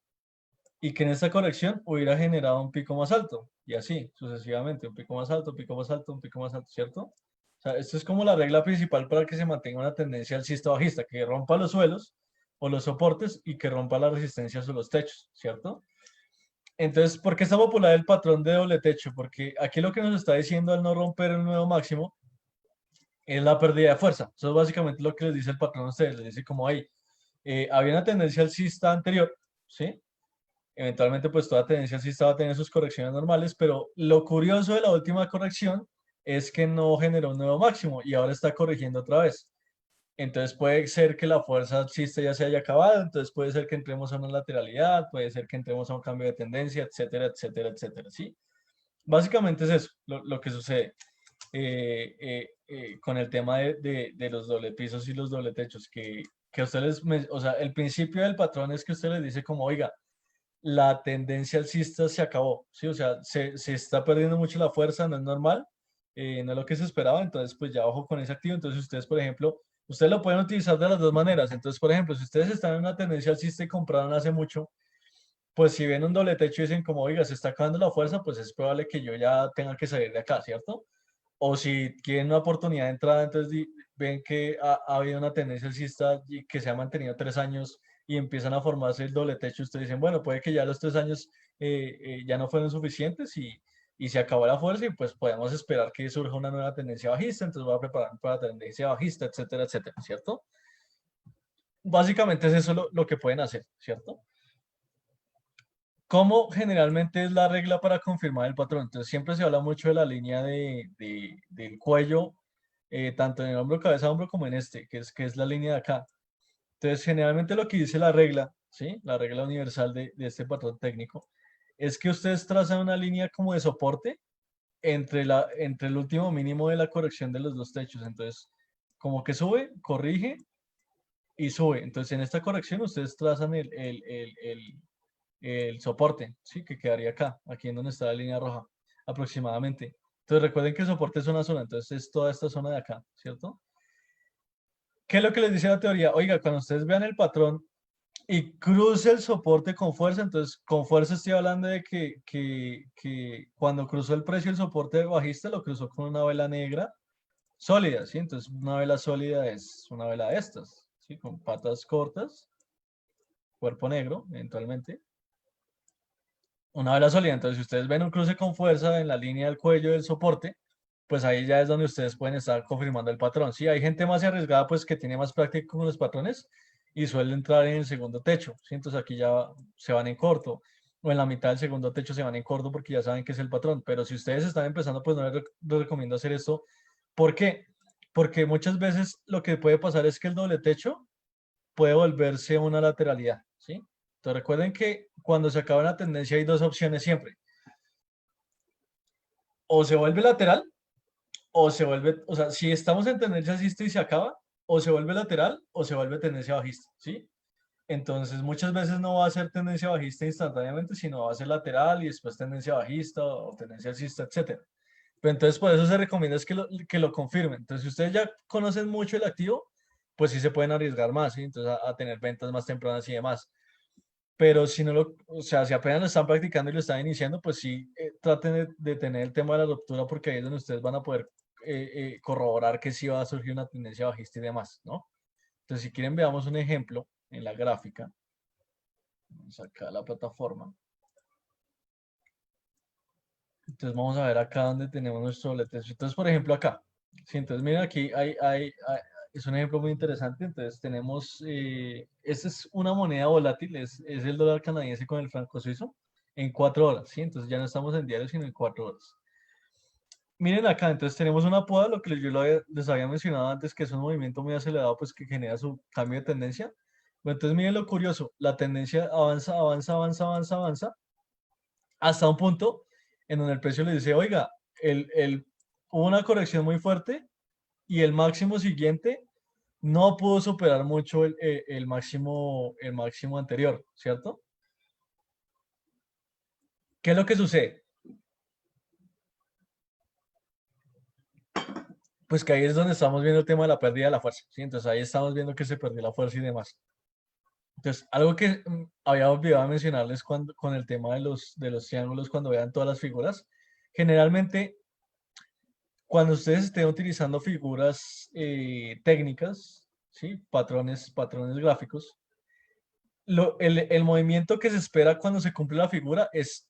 y que en esta corrección hubiera generado un pico más alto y así sucesivamente, un pico más alto, un pico más alto, un pico más alto, ¿cierto? O sea, esto es como la regla principal para que se mantenga una tendencia alcista o bajista, que rompa los suelos o los soportes y que rompa las resistencias o los techos, ¿cierto? Entonces, ¿por qué está popular el patrón de doble techo? Porque aquí lo que nos está diciendo al no romper el nuevo máximo es la pérdida de fuerza. Eso es básicamente lo que les dice el patrón a ustedes. Les dice como ahí, había una tendencia alcista anterior, ¿sí? Eventualmente, pues toda tendencia sí va a tener sus correcciones normales, pero lo curioso de la última corrección es que no generó un nuevo máximo y ahora está corrigiendo otra vez. Entonces puede ser que la fuerza alcista ya se haya acabado, entonces puede ser que entremos a una lateralidad, puede ser que entremos a un cambio de tendencia, etcétera, etcétera, etcétera, ¿sí? Básicamente es eso lo que sucede con el tema de los doble pisos y los doble techos, que ustedes, o sea, el principio del patrón es que usted les dice como, oiga, la tendencia alcista se acabó, ¿sí? O sea, se está perdiendo mucho la fuerza, no es normal, no es lo que se esperaba, entonces pues ya ojo con ese activo, entonces ustedes, por ejemplo, ustedes lo pueden utilizar de las dos maneras, entonces, por ejemplo, si ustedes están en una tendencia alcista y compraron hace mucho, pues si ven un doble techo y dicen como, oiga, se está acabando la fuerza, pues es probable que yo ya tenga que salir de acá, ¿cierto? O si tienen una oportunidad de entrada, entonces ven que ha habido una tendencia alcista y que se ha mantenido 3 años y empiezan a formarse el doble techo. Ustedes dicen, bueno, puede que ya los 3 años ya no fueron suficientes y se acabó la fuerza y pues podemos esperar que surja una nueva tendencia bajista, entonces voy a preparar para la tendencia bajista, etcétera, etcétera, ¿cierto? Básicamente es eso lo que pueden hacer, ¿cierto? ¿Cómo generalmente es la regla para confirmar el patrón? Entonces siempre se habla mucho de la línea del cuello, tanto en el hombro, cabeza, hombro, como en este, que es la línea de acá. Entonces generalmente lo que dice la regla, ¿sí? La regla universal de este patrón técnico, es que ustedes trazan una línea como de soporte entre el último mínimo de la corrección de los dos techos. Entonces, como que sube, corrige y sube. Entonces, en esta corrección ustedes trazan el soporte, ¿sí? Que quedaría acá, aquí en donde está la línea roja, aproximadamente. Entonces, recuerden que el soporte es una zona, entonces es toda esta zona de acá, ¿cierto? ¿Qué es lo que les dice la teoría? Oiga, cuando ustedes vean el patrón y cruce el soporte con fuerza, entonces con fuerza estoy hablando de que cuando cruzó el precio el soporte bajista lo cruzó con una vela negra sólida, ¿sí? Entonces una vela sólida es una vela de estas, ¿sí? Con patas cortas, cuerpo negro, eventualmente. Una vela sólida, entonces si ustedes ven un cruce con fuerza en la línea del cuello del soporte, pues ahí ya es donde ustedes pueden estar confirmando el patrón. Sí, hay gente más arriesgada, pues que tiene más práctica con los patrones y suele entrar en el segundo techo, ¿sí? Entonces aquí ya se van en corto, o en la mitad del segundo techo se van en corto porque ya saben que es el patrón. Pero si ustedes están empezando, pues no les recomiendo hacer esto. ¿Por qué? Porque muchas veces lo que puede pasar es que el doble techo puede volverse una lateralidad, ¿sí? Entonces recuerden que cuando se acaba una tendencia hay dos opciones siempre. O se vuelve lateral o se vuelve, o sea, si estamos en tendencia alcista y se acaba, o se vuelve lateral o se vuelve tendencia bajista, ¿sí? Entonces muchas veces no va a ser tendencia bajista instantáneamente, sino va a ser lateral y después tendencia bajista o tendencia alcista, etcétera. Pero entonces por eso se recomienda es que lo confirmen. Entonces si ustedes ya conocen mucho el activo, pues sí se pueden arriesgar más, ¿sí? Entonces a tener ventas más tempranas y demás. Pero si no o sea, si apenas lo están practicando y lo están iniciando, pues sí, traten de tener el tema de la ruptura porque ahí es donde ustedes van a poder corroborar que sí va a surgir una tendencia bajista y demás, ¿no? Entonces, si quieren, veamos un ejemplo en la gráfica. Vamos acá a la plataforma. Entonces, vamos a ver acá donde tenemos nuestro doblete. Entonces, por ejemplo, acá. Sí, entonces, miren aquí, es un ejemplo muy interesante. Entonces, tenemos, esta es una moneda volátil, es el dólar canadiense con el franco suizo en 4 horas, ¿sí? Entonces, ya no estamos en diario, sino en 4 horas. Miren acá, entonces tenemos una poda, lo que yo les había mencionado antes, que es un movimiento muy acelerado, pues que genera su cambio de tendencia. Pero entonces miren lo curioso, la tendencia avanza, avanza, avanza, avanza, avanza, hasta un punto en donde el precio le dice, oiga, hubo una corrección muy fuerte y el máximo siguiente no pudo superar mucho el máximo anterior, ¿cierto? ¿Qué es lo que sucede? Pues que ahí es donde estamos viendo el tema de la pérdida de la fuerza, ¿sí? Entonces ahí estamos viendo que se perdió la fuerza y demás. Entonces, algo que había olvidado mencionarles con el tema de los triángulos, cuando vean todas las figuras, generalmente cuando ustedes estén utilizando figuras técnicas, ¿sí? Patrones gráficos, el movimiento que se espera cuando se cumple la figura es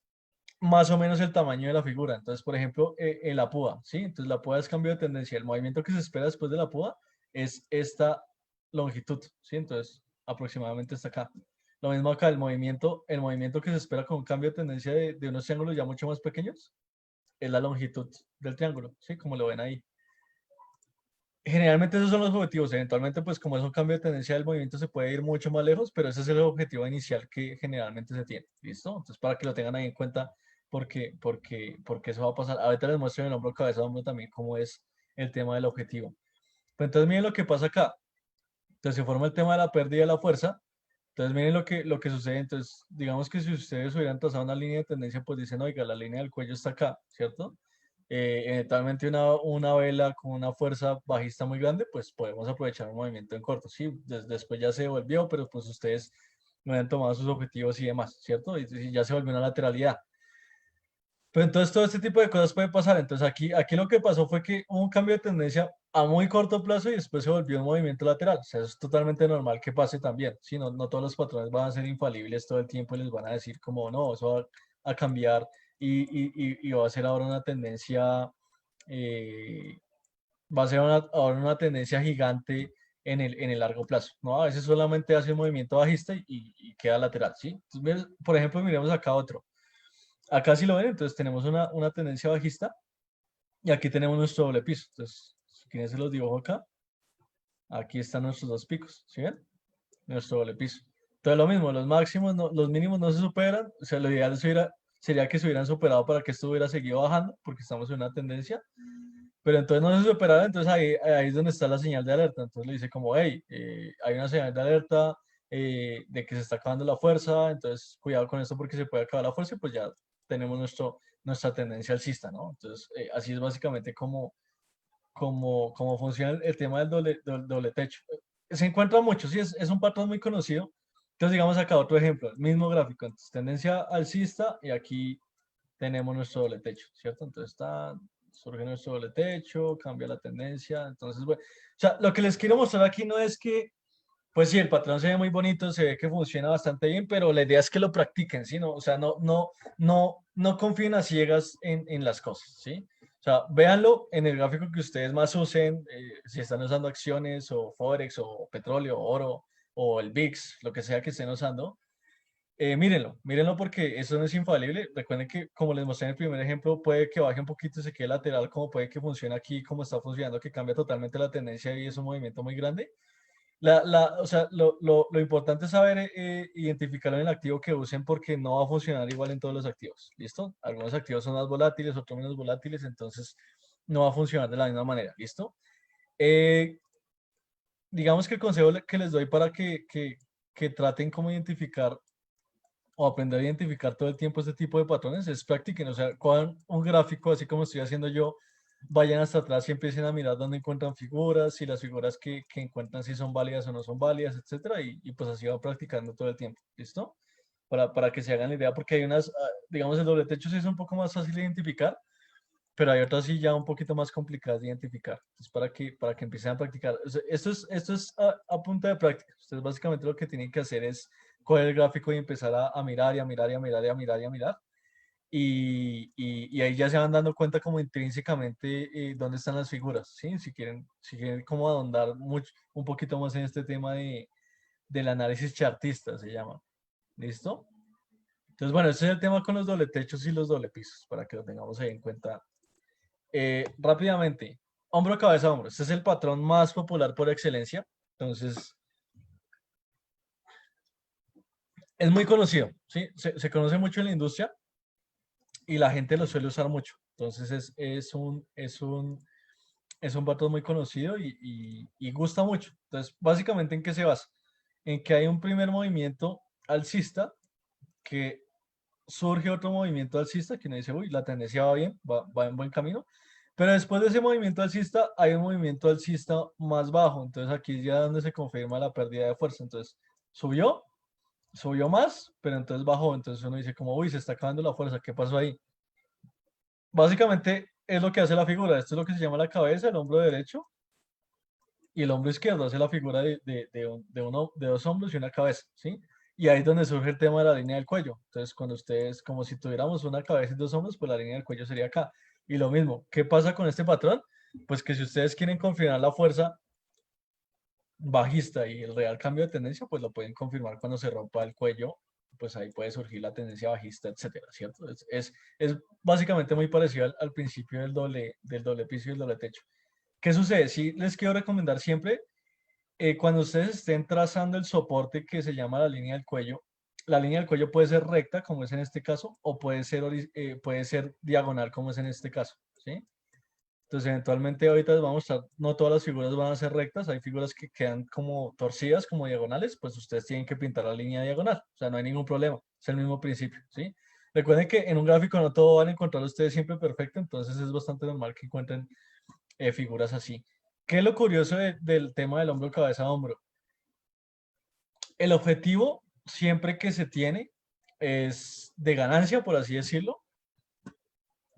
más o menos el tamaño de la figura. Entonces, por ejemplo, en la púa, ¿sí? Entonces, la púa es cambio de tendencia. El movimiento que se espera después de la púa es esta longitud, ¿sí? Entonces, aproximadamente está acá. Lo mismo acá, el movimiento que se espera con un cambio de tendencia de unos triángulos ya mucho más pequeños es la longitud del triángulo, ¿sí? Como lo ven ahí. Generalmente esos son los objetivos. Eventualmente, pues como es un cambio de tendencia del movimiento, se puede ir mucho más lejos, pero ese es el objetivo inicial que generalmente se tiene. ¿Listo? Entonces, para que lo tengan ahí en cuenta, porque eso va a pasar. Ahorita les muestro en el hombro, cabeza, hombro también cómo es el tema del objetivo. Pero entonces, miren lo que pasa acá. Entonces, se forma el tema de la pérdida de la fuerza. Entonces, miren lo que sucede. Entonces, digamos que si ustedes hubieran trazado una línea de tendencia, pues dicen, oiga, la línea del cuello está acá, ¿cierto? Eventualmente una vela con una fuerza bajista muy grande, pues podemos aprovechar un movimiento en corto. Sí, después ya se volvió, pero pues ustedes no han tomado sus objetivos y demás, ¿cierto? Y ya se volvió una lateralidad. Pero entonces todo este tipo de cosas puede pasar. Entonces aquí lo que pasó fue que hubo un cambio de tendencia a muy corto plazo y después se volvió un movimiento lateral. O sea, es totalmente normal que pase también. Sí, no, no todos los patrones van a ser infalibles todo el tiempo y les van a decir como, no, eso va a cambiar y va a ser ahora una tendencia, eh, va a ser ahora una tendencia gigante en el largo plazo, ¿no? A veces solamente hace un movimiento bajista y queda lateral, ¿sí? Entonces, por ejemplo, miremos acá otro. Acá sí lo ven, entonces tenemos una tendencia bajista y aquí tenemos nuestro doble piso. Entonces, si quieren se los dibujo acá. Aquí están nuestros dos picos, ¿sí ven? Nuestro doble piso. Entonces lo mismo, los máximos, los mínimos no se superan. O sea, lo ideal sería que se hubieran superado para que esto hubiera seguido bajando, porque estamos en una tendencia. Pero entonces no se superaron, entonces ahí es donde está la señal de alerta. Entonces le dice como, hey, hay una señal de alerta de que se está acabando la fuerza, entonces cuidado con esto porque se puede acabar la fuerza y pues ya tenemos nuestra tendencia alcista, ¿no? Entonces así es básicamente como funciona el tema del doble techo. Se encuentra mucho, sí, es un patrón muy conocido. Entonces, digamos acá otro ejemplo, el mismo gráfico, entonces tendencia alcista y aquí tenemos nuestro doble techo, ¿cierto? Entonces surge nuestro doble techo, cambia la tendencia, entonces, bueno, o sea, lo que les quiero mostrar aquí no es que, pues sí, el patrón se ve muy bonito, se ve que funciona bastante bien, pero la idea es que lo practiquen, ¿sí? No, o sea, no confíen a ciegas en las cosas, ¿sí? O sea, véanlo en el gráfico que ustedes más usen, si están usando acciones o Forex o petróleo, oro o el VIX, lo que sea que estén usando. Mírenlo porque eso no es infalible. Recuerden que, como les mostré en el primer ejemplo, puede que baje un poquito y se quede lateral, como puede que funcione aquí, como está funcionando, que cambia totalmente la tendencia y es un movimiento muy grande. O sea, lo importante es saber identificarlo en el activo que usen porque no va a funcionar igual en todos los activos. ¿Listo? Algunos activos son más volátiles, otros menos volátiles, entonces no va a funcionar de la misma manera. ¿Listo? Eh, digamos que el consejo que les doy para que traten como identificar o aprender a identificar todo el tiempo este tipo de patrones es practiquen, o sea, cojan un gráfico así como estoy haciendo yo, vayan hasta atrás y empiecen a mirar dónde encuentran figuras, si las figuras que encuentran si son válidas o no son válidas, etcétera, y pues así van practicando todo el tiempo, ¿listo? Para que se hagan la idea, porque hay unas, digamos, el doble techo sí es un poco más fácil de identificar, pero hay otras sí ya un poquito más complicadas de identificar. Entonces, para que empiecen a practicar. O sea, esto es a punta de práctica. Ustedes básicamente lo que tienen que hacer es coger el gráfico y empezar a mirar y a mirar y a mirar y a mirar y a mirar. Y ahí ya se van dando cuenta como intrínsecamente dónde están las figuras, ¿sí? Si quieren como ahondar un poquito más en este tema del análisis chartista, se llama. ¿Listo? Entonces, bueno, ese es el tema con los doble techos y los doble pisos, para que lo tengamos ahí en cuenta rápidamente, hombro, cabeza, hombro. Este es el patrón más popular por excelencia. Entonces, es muy conocido, ¿sí? Se conoce mucho en la industria y la gente lo suele usar mucho. Entonces, es un patrón muy conocido y gusta mucho. Entonces, básicamente, ¿en qué se basa? En que hay un primer movimiento alcista que surge otro movimiento alcista que uno dice, uy, la tendencia va bien, va en buen camino. Pero después de ese movimiento alcista, hay un movimiento alcista más bajo. Entonces aquí es ya donde se confirma la pérdida de fuerza. Entonces subió más, pero entonces bajó. Entonces uno dice como, uy, se está acabando la fuerza, ¿qué pasó ahí? Básicamente es lo que hace la figura. Esto es lo que se llama la cabeza, el hombro derecho y el hombro izquierdo. Hace la figura de dos hombros y una cabeza, ¿sí? Y ahí es donde surge el tema de la línea del cuello. Entonces, cuando ustedes, como si tuviéramos una cabeza y dos hombros, pues la línea del cuello sería acá. Y lo mismo, ¿qué pasa con este patrón? Pues que si ustedes quieren confirmar la fuerza bajista y el real cambio de tendencia, pues lo pueden confirmar cuando se rompa el cuello, pues ahí puede surgir la tendencia bajista, etcétera, ¿cierto? Es básicamente muy parecido al principio del doble piso y el doble techo. ¿Qué sucede? Sí, les quiero recomendar siempre cuando ustedes estén trazando el soporte que se llama la línea del cuello puede ser recta, como es en este caso, o puede ser diagonal, como es en este caso, ¿sí? Entonces, eventualmente ahorita les vamos a mostrar, no todas las figuras van a ser rectas, hay figuras que quedan como torcidas, como diagonales, pues ustedes tienen que pintar la línea diagonal, o sea, no hay ningún problema, es el mismo principio, ¿sí? Recuerden que en un gráfico no todo van a encontrar ustedes siempre perfecto, entonces es bastante normal que encuentren figuras así. ¿Qué es lo curioso del tema del hombro, cabeza, hombro? El objetivo siempre que se tiene es de ganancia, por así decirlo,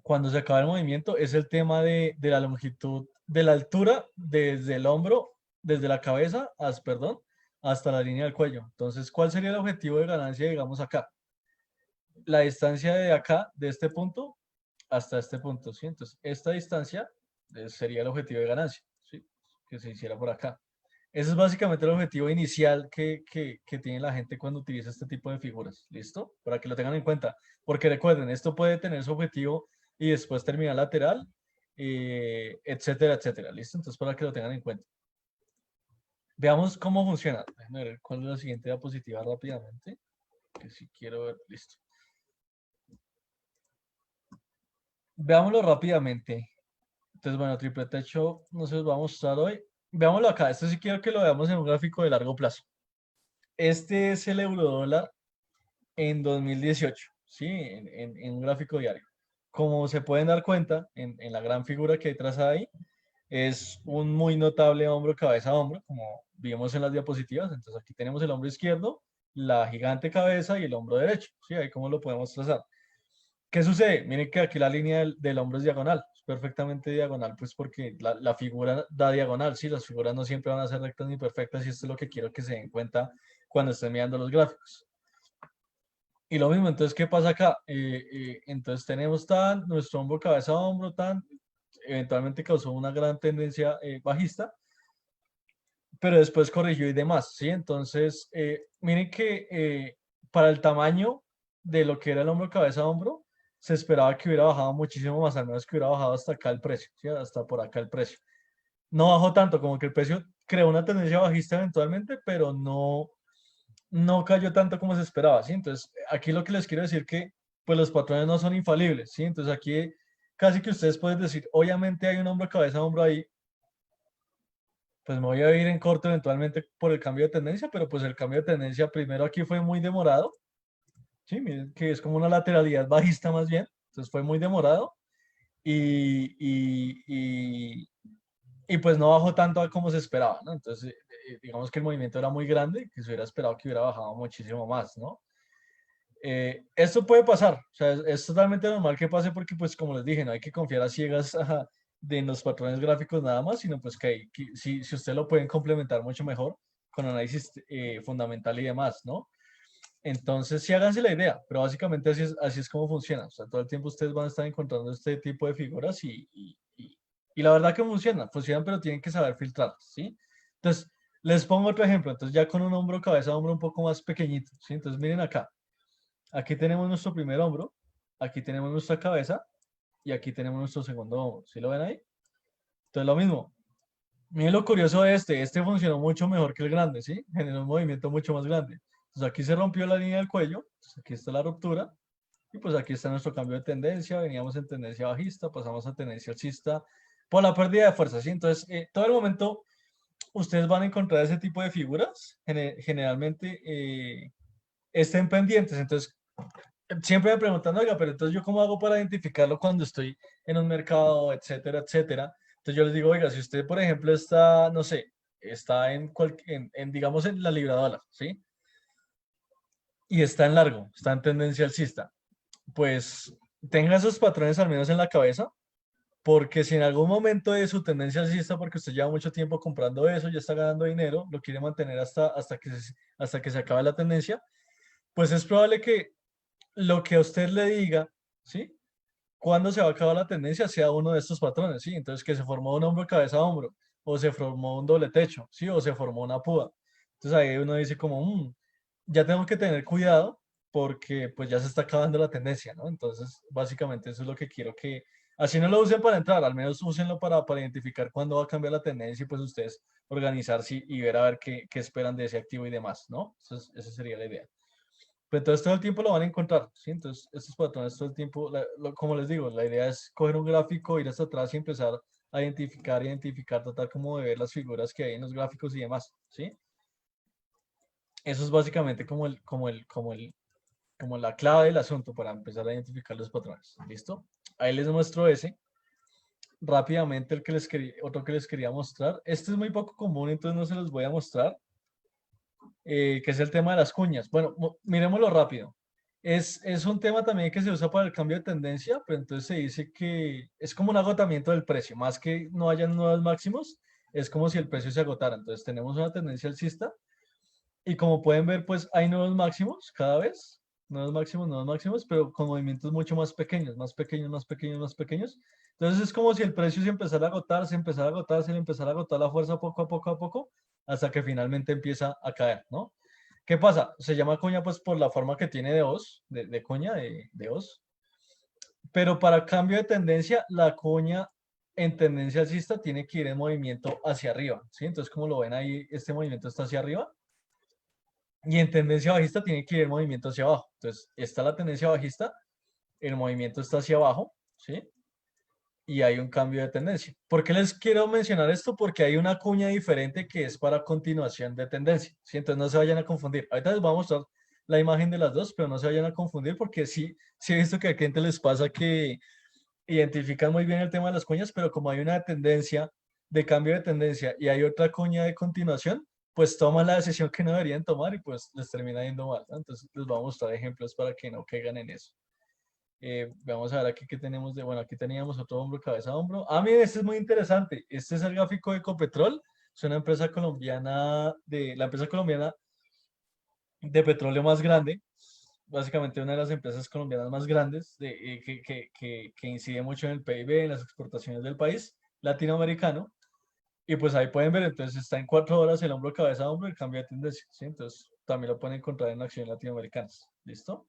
cuando se acaba el movimiento, es el tema de la longitud de la altura desde el hombro, desde la cabeza, perdón, hasta la línea del cuello. Entonces, ¿cuál sería el objetivo de ganancia, digamos, acá? La distancia de acá, de este punto, hasta este punto, ¿sí? Entonces, esta distancia sería el objetivo de ganancia, ¿sí? Que se hiciera por acá. Ese es básicamente el objetivo inicial que tiene la gente cuando utiliza este tipo de figuras, ¿listo? Para que lo tengan en cuenta. Porque recuerden, esto puede tener su objetivo y después terminar lateral, etcétera, etcétera, ¿listo? Entonces, para que lo tengan en cuenta. Veamos cómo funciona. Déjenme ver cuál es la siguiente diapositiva rápidamente, que si quiero ver, listo. Veámoslo rápidamente. Entonces, bueno, triple techo no se los va a mostrar hoy. Veámoslo acá. Esto sí quiero que lo veamos en un gráfico de largo plazo. Este es el euro dólar en 2018, ¿sí? En un gráfico diario. Como se pueden dar cuenta, en la gran figura que hay trazada ahí, es un muy notable hombro, cabeza, hombro, como vimos en las diapositivas. Entonces aquí tenemos el hombro izquierdo, la gigante cabeza y el hombro derecho, ¿sí? Ahí cómo lo podemos trazar. ¿Qué sucede? Miren que aquí la línea del hombro es diagonal, es perfectamente diagonal, pues porque la figura da diagonal, ¿sí? Las figuras no siempre van a ser rectas ni perfectas y esto es lo que quiero que se den cuenta cuando estén mirando los gráficos. Y lo mismo, entonces, ¿qué pasa acá? Entonces tenemos tan, nuestro hombro, cabeza, hombro, tan, eventualmente causó una gran tendencia bajista, pero después corrigió y demás, ¿sí? Entonces, miren que para el tamaño de lo que era el hombro, cabeza, hombro, se esperaba que hubiera bajado muchísimo más, al menos que hubiera bajado hasta acá el precio, ¿sí? Hasta por acá el precio. No bajó tanto, como que el precio creó una tendencia bajista eventualmente, pero no cayó tanto como se esperaba, ¿sí? Entonces, aquí lo que les quiero decir que, pues los patrones no son infalibles, ¿sí? Entonces, aquí casi que ustedes pueden decir, obviamente hay un hombro, cabeza, hombro ahí, pues me voy a ir en corto eventualmente por el cambio de tendencia, pero pues el cambio de tendencia primero aquí fue muy demorado, ¿sí? Miren que es como una lateralidad bajista más bien, entonces fue muy demorado y, y, y, y pues no bajó tanto a como se esperaba, ¿no? Entonces, digamos que el movimiento era muy grande, que se hubiera esperado que hubiera bajado muchísimo más, ¿no? Esto puede pasar, o sea, es totalmente normal que pase porque, pues, como les dije, no hay que confiar a ciegas en los patrones gráficos nada más, sino pues si usted lo pueden complementar mucho mejor con análisis fundamental y demás, ¿no? Entonces, sí háganse la idea, pero básicamente así es como funciona. O sea, todo el tiempo ustedes van a estar encontrando este tipo de figuras y la verdad que funcionan, pero tienen que saber filtrar, ¿sí? Entonces, les pongo otro ejemplo. Entonces, ya con un hombro, cabeza, hombro un poco más pequeñito, ¿sí? Entonces, miren acá. Aquí tenemos nuestro primer hombro, aquí tenemos nuestra cabeza y aquí tenemos nuestro segundo hombro. ¿Sí lo ven ahí? Entonces lo mismo. Miren lo curioso de este funcionó mucho mejor que el grande, ¿sí? Generó un movimiento mucho más grande. Entonces aquí se rompió la línea del cuello, entonces aquí está la ruptura y pues aquí está nuestro cambio de tendencia. Veníamos en tendencia bajista, pasamos a tendencia alcista por la pérdida de fuerza, ¿sí? Entonces todo el momento ustedes van a encontrar ese tipo de figuras, generalmente estén pendientes. Entonces siempre me preguntan, oiga, pero entonces yo cómo hago para identificarlo cuando estoy en un mercado, etcétera, etcétera. Entonces yo les digo, oiga, si usted, por ejemplo, está, no sé, está digamos, en la libra dólar, ¿sí? Y está en largo, está en tendencia alcista, pues tenga esos patrones al menos en la cabeza, porque si en algún momento de su tendencia alcista, porque usted lleva mucho tiempo comprando eso, ya está ganando dinero, lo quiere mantener hasta que se acabe la tendencia, pues es probable que lo que a usted le diga, ¿sí? Cuándo se va a acabar la tendencia sea uno de estos patrones, ¿sí? Entonces que se formó un hombro, cabeza, hombro, o se formó un doble techo, ¿sí? O se formó una púa. Entonces ahí uno dice como, ya tengo que tener cuidado porque pues ya se está acabando la tendencia, ¿no? Entonces básicamente eso es lo que quiero que, así no lo usen para entrar, al menos úsenlo para identificar cuándo va a cambiar la tendencia y pues ustedes organizarse y ver a ver qué esperan de ese activo y demás, ¿no? Esa sería la idea. Pero entonces todo el tiempo lo van a encontrar, ¿sí? Entonces estos patrones todo el tiempo, como les digo, la idea es coger un gráfico, ir hasta atrás y empezar a identificar, tratar como de ver las figuras que hay en los gráficos y demás, ¿sí? Eso es básicamente como la clave del asunto para empezar a identificar los patrones, ¿listo? Ahí les muestro ese. Rápidamente otro que les quería mostrar. Este es muy poco común, entonces no se los voy a mostrar, que es el tema de las cuñas. Bueno, miremoslo rápido. Es un tema también que se usa para el cambio de tendencia, pero entonces se dice que es como un agotamiento del precio, más que no hayan nuevos máximos, es como si el precio se agotara. Entonces tenemos una tendencia alcista y como pueden ver, pues hay nuevos máximos cada vez, nuevos máximos, pero con movimientos mucho más pequeños, más pequeños, más pequeños, más pequeños. Entonces es como si el precio se empezara a agotar, se empezara a agotar, se le empezara a agotar la fuerza poco a poco a poco, hasta que finalmente empieza a caer, ¿no? ¿Qué pasa? Se llama coña pues por la forma que tiene de hoz, de coña, de hoz. Pero para cambio de tendencia, la coña en tendencia alcista tiene que ir en movimiento hacia arriba, ¿sí? Entonces, como lo ven ahí, este movimiento está hacia arriba. Y en tendencia bajista tiene que ir en movimiento hacia abajo. Entonces, está la tendencia bajista, el movimiento está hacia abajo, ¿sí? Y hay un cambio de tendencia. ¿Por qué les quiero mencionar esto? Porque hay una cuña diferente que es para continuación de tendencia, ¿sí? Entonces no se vayan a confundir. Ahorita les voy a mostrar la imagen de las dos, pero no se vayan a confundir porque sí, sí he visto que a gente les pasa que identifican muy bien el tema de las cuñas, pero como hay una tendencia de cambio de tendencia y hay otra cuña de continuación, pues toman la decisión que no deberían tomar y pues les termina yendo mal, ¿no? Entonces les voy a mostrar ejemplos para que no caigan en eso. Vamos a ver aquí qué tenemos de, bueno, aquí teníamos otro hombro, cabeza, hombro. Ah, miren, este es muy interesante. Este es el gráfico de Ecopetrol. Es una empresa colombiana, la empresa colombiana de petróleo más grande. Básicamente una de las empresas colombianas más grandes que incide mucho en el PIB, en las exportaciones del país latinoamericano. Y pues ahí pueden ver, entonces está en 4 horas el hombro, cabeza, hombro, el cambio de tendencia, ¿sí? Entonces también lo pueden encontrar en acciones latinoamericanas. ¿Listo?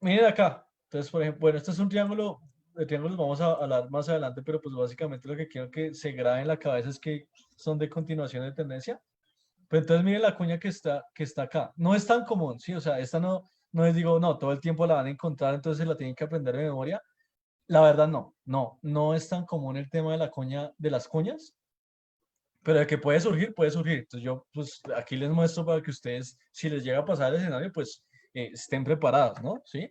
Miren acá. Entonces, por ejemplo, bueno, este es un triángulo. De triángulos vamos a hablar más adelante, pero pues básicamente lo que quiero que se grabe en la cabeza es que son de continuación de tendencia. Pero entonces miren la cuña que está acá. No es tan común, ¿sí? O sea, esta no es, digo, no, todo el tiempo la van a encontrar, entonces la tienen que aprender de memoria. La verdad, no es tan común el tema de la cuña, de las cuñas, pero de que puede surgir, puede surgir. Entonces yo, pues aquí les muestro para que ustedes, si les llega a pasar el escenario, pues estén preparados, ¿no? ¿Sí?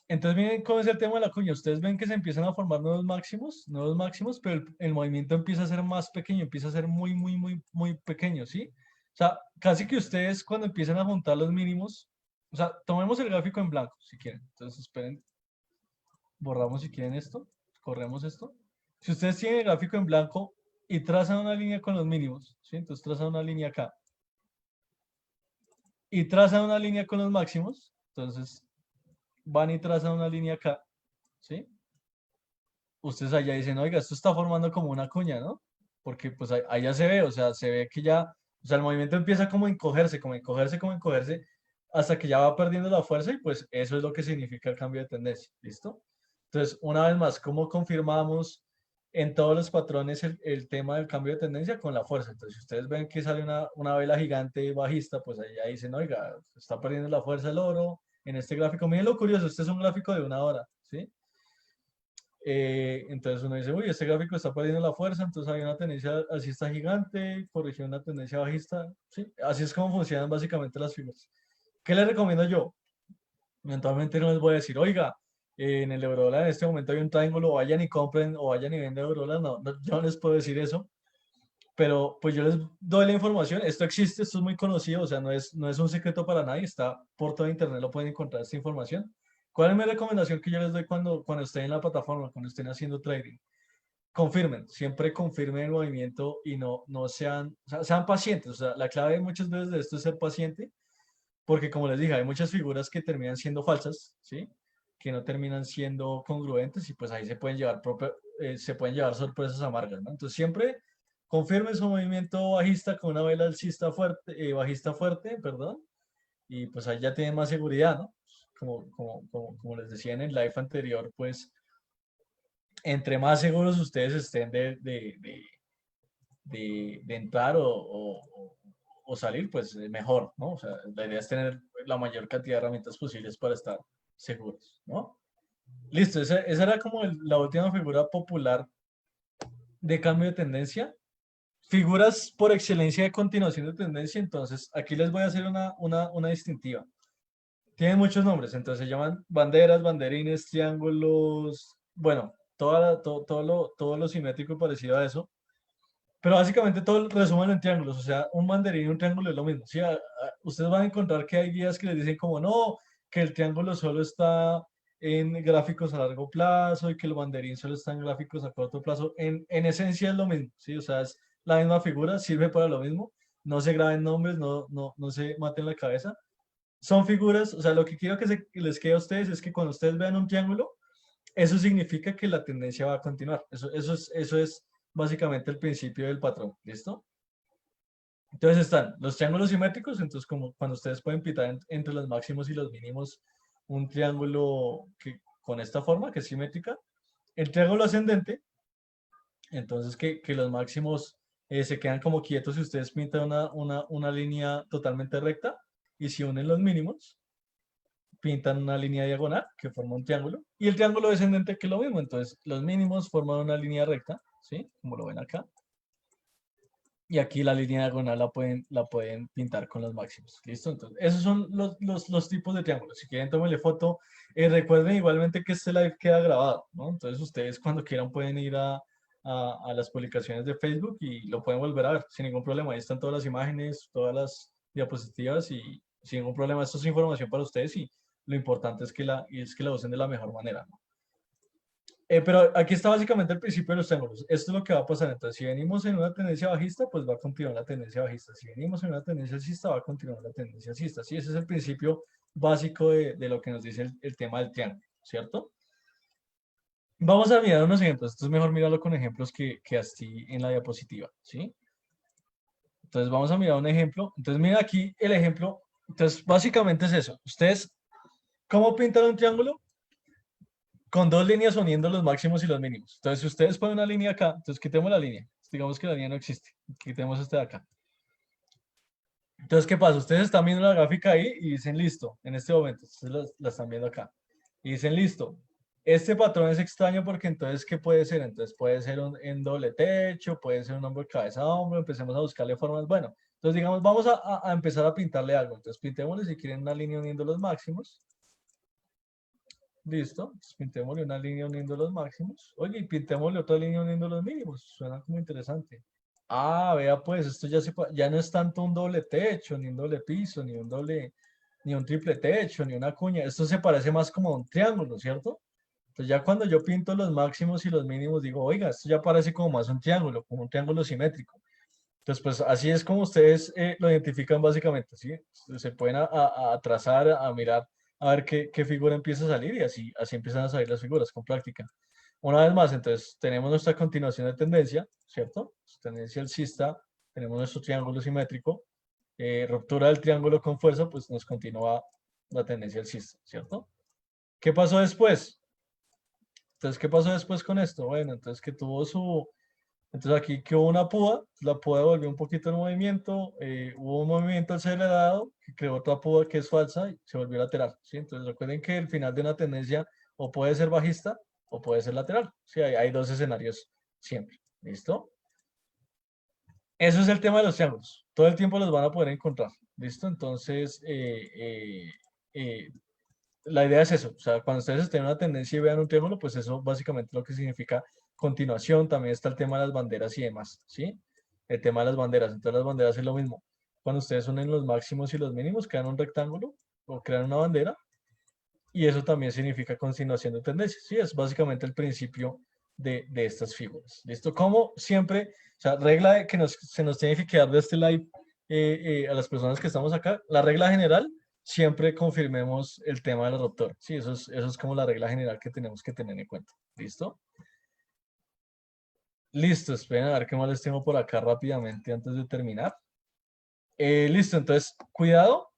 Entonces, miren cómo es el tema de la cuña. Ustedes ven que se empiezan a formar nuevos máximos, pero el movimiento empieza a ser más pequeño, empieza a ser muy, muy, muy, muy pequeño, ¿sí? O sea, casi que ustedes cuando empiezan a juntar los mínimos, o sea, tomemos el gráfico en blanco, si quieren. Entonces, esperen, borramos si quieren esto, corremos esto. Si ustedes tienen el gráfico en blanco y trazan una línea con los mínimos, ¿sí? Entonces trazan una línea acá y trazan una línea con los máximos, entonces van y trazan una línea acá, ¿sí? Ustedes allá dicen, oiga, esto está formando como una cuña, ¿no? Porque pues ahí ya se ve, o sea, se ve que ya, o sea, el movimiento empieza como a encogerse, como a encogerse, como a encogerse, hasta que ya va perdiendo la fuerza y pues eso es lo que significa el cambio de tendencia, ¿listo? Entonces, una vez más, ¿cómo confirmamos en todos los patrones el tema del cambio de tendencia? Con la fuerza. Entonces, si ustedes ven que sale una vela gigante bajista, pues ahí ya dicen, oiga, está perdiendo la fuerza el oro en este gráfico. Miren lo curioso, este es un gráfico de 1 hora, ¿sí? Entonces uno dice, uy, este gráfico está perdiendo la fuerza, entonces hay una tendencia alcista gigante, corrigió una tendencia bajista, ¿sí? Así es como funcionan básicamente las figuras. ¿Qué les recomiendo yo? Eventualmente no les voy a decir, oiga, en el eurodólar en este momento hay un triángulo, vayan y compren o vayan y venden eurodólar, yo no les puedo decir eso, pero pues yo les doy la información, esto existe, esto es muy conocido, o sea, no es un secreto para nadie, está por todo internet, lo pueden encontrar esta información. ¿Cuál es mi recomendación que yo les doy cuando estén en la plataforma, cuando estén haciendo trading? Confirmen, siempre confirmen el movimiento y no sean, o sea, sean pacientes, o sea, la clave muchas veces de esto es ser paciente, porque como les dije, hay muchas figuras que terminan siendo falsas, ¿sí? Que no terminan siendo congruentes y pues ahí se pueden llevar sorpresas amargas, ¿no? Entonces siempre confirmen su movimiento bajista con una vela alcista fuerte, bajista fuerte, perdón, y pues ahí ya tienen más seguridad, ¿no? Como les decía en el live anterior, pues entre más seguros ustedes estén de entrar o salir, pues mejor, ¿no? O sea, la idea es tener la mayor cantidad de herramientas posibles para estar seguros, ¿no? Listo, esa era como la última figura popular de cambio de tendencia. Figuras por excelencia de continuación de tendencia, entonces aquí les voy a hacer una distintiva. Tienen muchos nombres, entonces se llaman banderas, banderines, triángulos, bueno, todo lo simétrico parecido a eso. Pero básicamente todo resumen en triángulos, o sea, un banderín y un triángulo es lo mismo. ¿Sí? Ustedes van a encontrar que hay guías que les dicen como no, que el triángulo solo está en gráficos a largo plazo y que el banderín solo está en gráficos a corto plazo. En esencia es lo mismo, ¿sí? O sea, es la misma figura, sirve para lo mismo. No se graben nombres, no se maten la cabeza. Son figuras, o sea, lo que quiero que les quede a ustedes es que cuando ustedes vean un triángulo, eso significa que la tendencia va a continuar. Eso es básicamente el principio del patrón. ¿Listo? Entonces están los triángulos simétricos. Entonces, como cuando ustedes pueden pintar entre los máximos y los mínimos un triángulo con esta forma, que es simétrica. El triángulo ascendente, entonces que los máximos se quedan como quietos si ustedes pintan una línea totalmente recta. Y si unen los mínimos, pintan una línea diagonal que forma un triángulo, y el triángulo descendente que es lo mismo. Entonces los mínimos forman una línea recta, ¿sí? Como lo ven acá, y aquí la línea diagonal la pueden pintar con los máximos. ¿Listo? Entonces esos son los tipos de triángulos. Si quieren tómenle foto. Recuerden igualmente que este live queda grabado, ¿no? Entonces ustedes cuando quieran pueden ir a las publicaciones de Facebook y lo pueden volver a ver sin ningún problema. Ahí están todas las imágenes, todas las diapositivas, y sin ningún problema. Esto es información para ustedes y lo importante es que la usen de la mejor manera, ¿no? Pero aquí está básicamente el principio de los triángulos. Esto es lo que va a pasar. Entonces, si venimos en una tendencia bajista, pues va a continuar la tendencia bajista. Si venimos en una tendencia alcista, va a continuar la tendencia alcista. Sí, ese es el principio básico de lo que nos dice el tema del triángulo, ¿cierto? Vamos a mirar unos ejemplos. Entonces, mejor míralo con ejemplos que así en la diapositiva, ¿sí? Entonces, vamos a mirar un ejemplo. Entonces, mira aquí el ejemplo. Entonces, básicamente es eso. Ustedes, ¿cómo pintan un triángulo? Con dos líneas uniendo los máximos y los mínimos. Entonces, si ustedes ponen una línea acá, entonces quitemos la línea. Digamos que la línea no existe. Quitemos este de acá. Entonces, ¿qué pasa? Ustedes están viendo la gráfica ahí y dicen listo, en este momento. Ustedes la están viendo acá. Y dicen listo. Este patrón es extraño porque entonces, ¿qué puede ser? Entonces, puede ser en doble techo, puede ser un hombro, cabeza, a hombro. Empecemos a buscarle formas. Bueno, entonces, digamos, vamos a empezar a pintarle algo. Entonces, pintémosle si quieren una línea uniendo los máximos. Listo, entonces pintémosle una línea uniendo los máximos. Oye, y pintémosle otra línea uniendo los mínimos. Suena como interesante. Ah, vea pues, esto ya no es tanto un doble techo, ni un doble piso, ni un triple techo, ni una cuña. Esto se parece más como a un triángulo, ¿cierto? Entonces ya cuando yo pinto los máximos y los mínimos, digo, oiga, esto ya parece como más un triángulo, como un triángulo simétrico. Entonces, pues así es como ustedes lo identifican básicamente, ¿sí? Se pueden a trazar, a mirar, a ver qué figura empieza a salir, y así empiezan a salir las figuras con práctica. Una vez más, entonces, tenemos nuestra continuación de tendencia, ¿cierto? Tendencia alcista, tenemos nuestro triángulo simétrico, ruptura del triángulo con fuerza, pues nos continúa la tendencia alcista, ¿cierto? ¿Qué pasó después? Entonces, ¿qué pasó después con esto? Bueno, entonces que tuvo su, entonces aquí que hubo una púa, la púa volvió un poquito el movimiento, hubo un movimiento acelerado que creó otra púa que es falsa y se volvió lateral, ¿sí? Entonces recuerden que el final de una tendencia o puede ser bajista o puede ser lateral, ¿sí? Hay dos escenarios siempre, ¿listo? Eso es el tema de los triángulos, todo el tiempo los van a poder encontrar, ¿listo? Entonces, la idea es eso, o sea, cuando ustedes estén en una tendencia y vean un triángulo, pues eso básicamente lo que significa continuación. También está el tema de las banderas y demás, ¿sí? El tema de las banderas, entonces las banderas es lo mismo. Cuando ustedes unen los máximos y los mínimos, crean un rectángulo o crean una bandera, y eso también significa continuación de tendencia, ¿sí? Es básicamente el principio de estas figuras, ¿listo? Como siempre, o sea, regla que se nos tiene que quedar de este live a las personas que estamos acá, la regla general, siempre confirmemos el tema de la ruptura, ¿sí? Eso es como la regla general que tenemos que tener en cuenta, ¿listo? Listo, esperen a ver qué más les tengo por acá rápidamente antes de terminar. Listo, entonces, cuidado,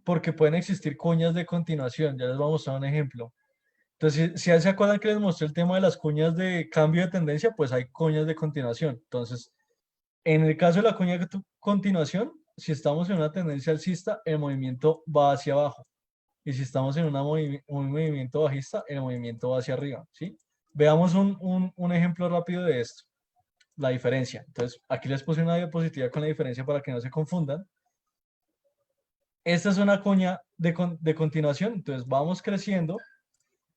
porque pueden existir cuñas de continuación, ya les voy a mostrar un ejemplo. Entonces, si se acuerdan que les mostré el tema de las cuñas de cambio de tendencia, pues hay cuñas de continuación. Entonces, en el caso de la cuña de continuación, si estamos en una tendencia alcista, el movimiento va hacia abajo. Y si estamos en un movimiento bajista, el movimiento va hacia arriba, ¿sí? Veamos un ejemplo rápido de esto, la diferencia. Entonces, aquí les puse una diapositiva con la diferencia para que no se confundan. Esta es una cuña de continuación, entonces vamos creciendo,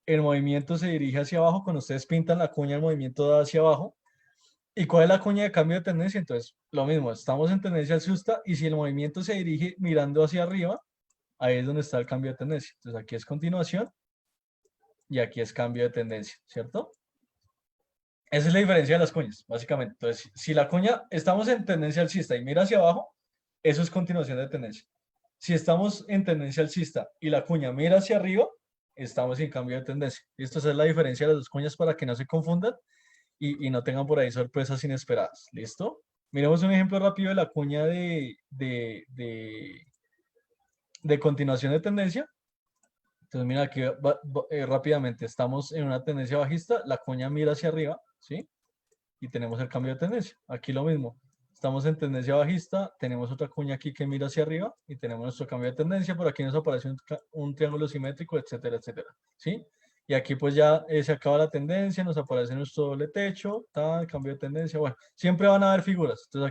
el movimiento se dirige hacia abajo. Cuando ustedes pintan la cuña, el movimiento da hacia abajo, ¿Y cuál es la cuña de cambio de tendencia? Entonces, lo mismo, estamos en tendencia alcista y si el movimiento se dirige mirando hacia arriba, ahí es donde está el cambio de tendencia. Entonces, aquí es continuación y aquí es cambio de tendencia, ¿cierto? Esa es la diferencia de las cuñas, básicamente. Entonces, si la cuña, estamos en tendencia alcista y mira hacia abajo, eso es continuación de tendencia. Si estamos en tendencia alcista y la cuña mira hacia arriba, estamos en cambio de tendencia. Listo, esa es la diferencia de las dos cuñas para que no se confundan y no tengan por ahí sorpresas inesperadas. ¿Listo? Miremos un ejemplo rápido de la cuña de continuación de tendencia. Entonces, mira aquí rápidamente, estamos en una tendencia bajista, la cuña mira hacia arriba, ¿sí? Y tenemos el cambio de tendencia. Aquí lo mismo. Estamos en tendencia bajista, tenemos otra cuña aquí que mira hacia arriba y tenemos nuestro cambio de tendencia. Por aquí nos aparece un triángulo simétrico, etcétera, etcétera. ¿Sí? Y aquí pues ya se acaba la tendencia, nos aparece nuestro doble techo, tal, cambio de tendencia. Bueno, siempre van a haber figuras. Entonces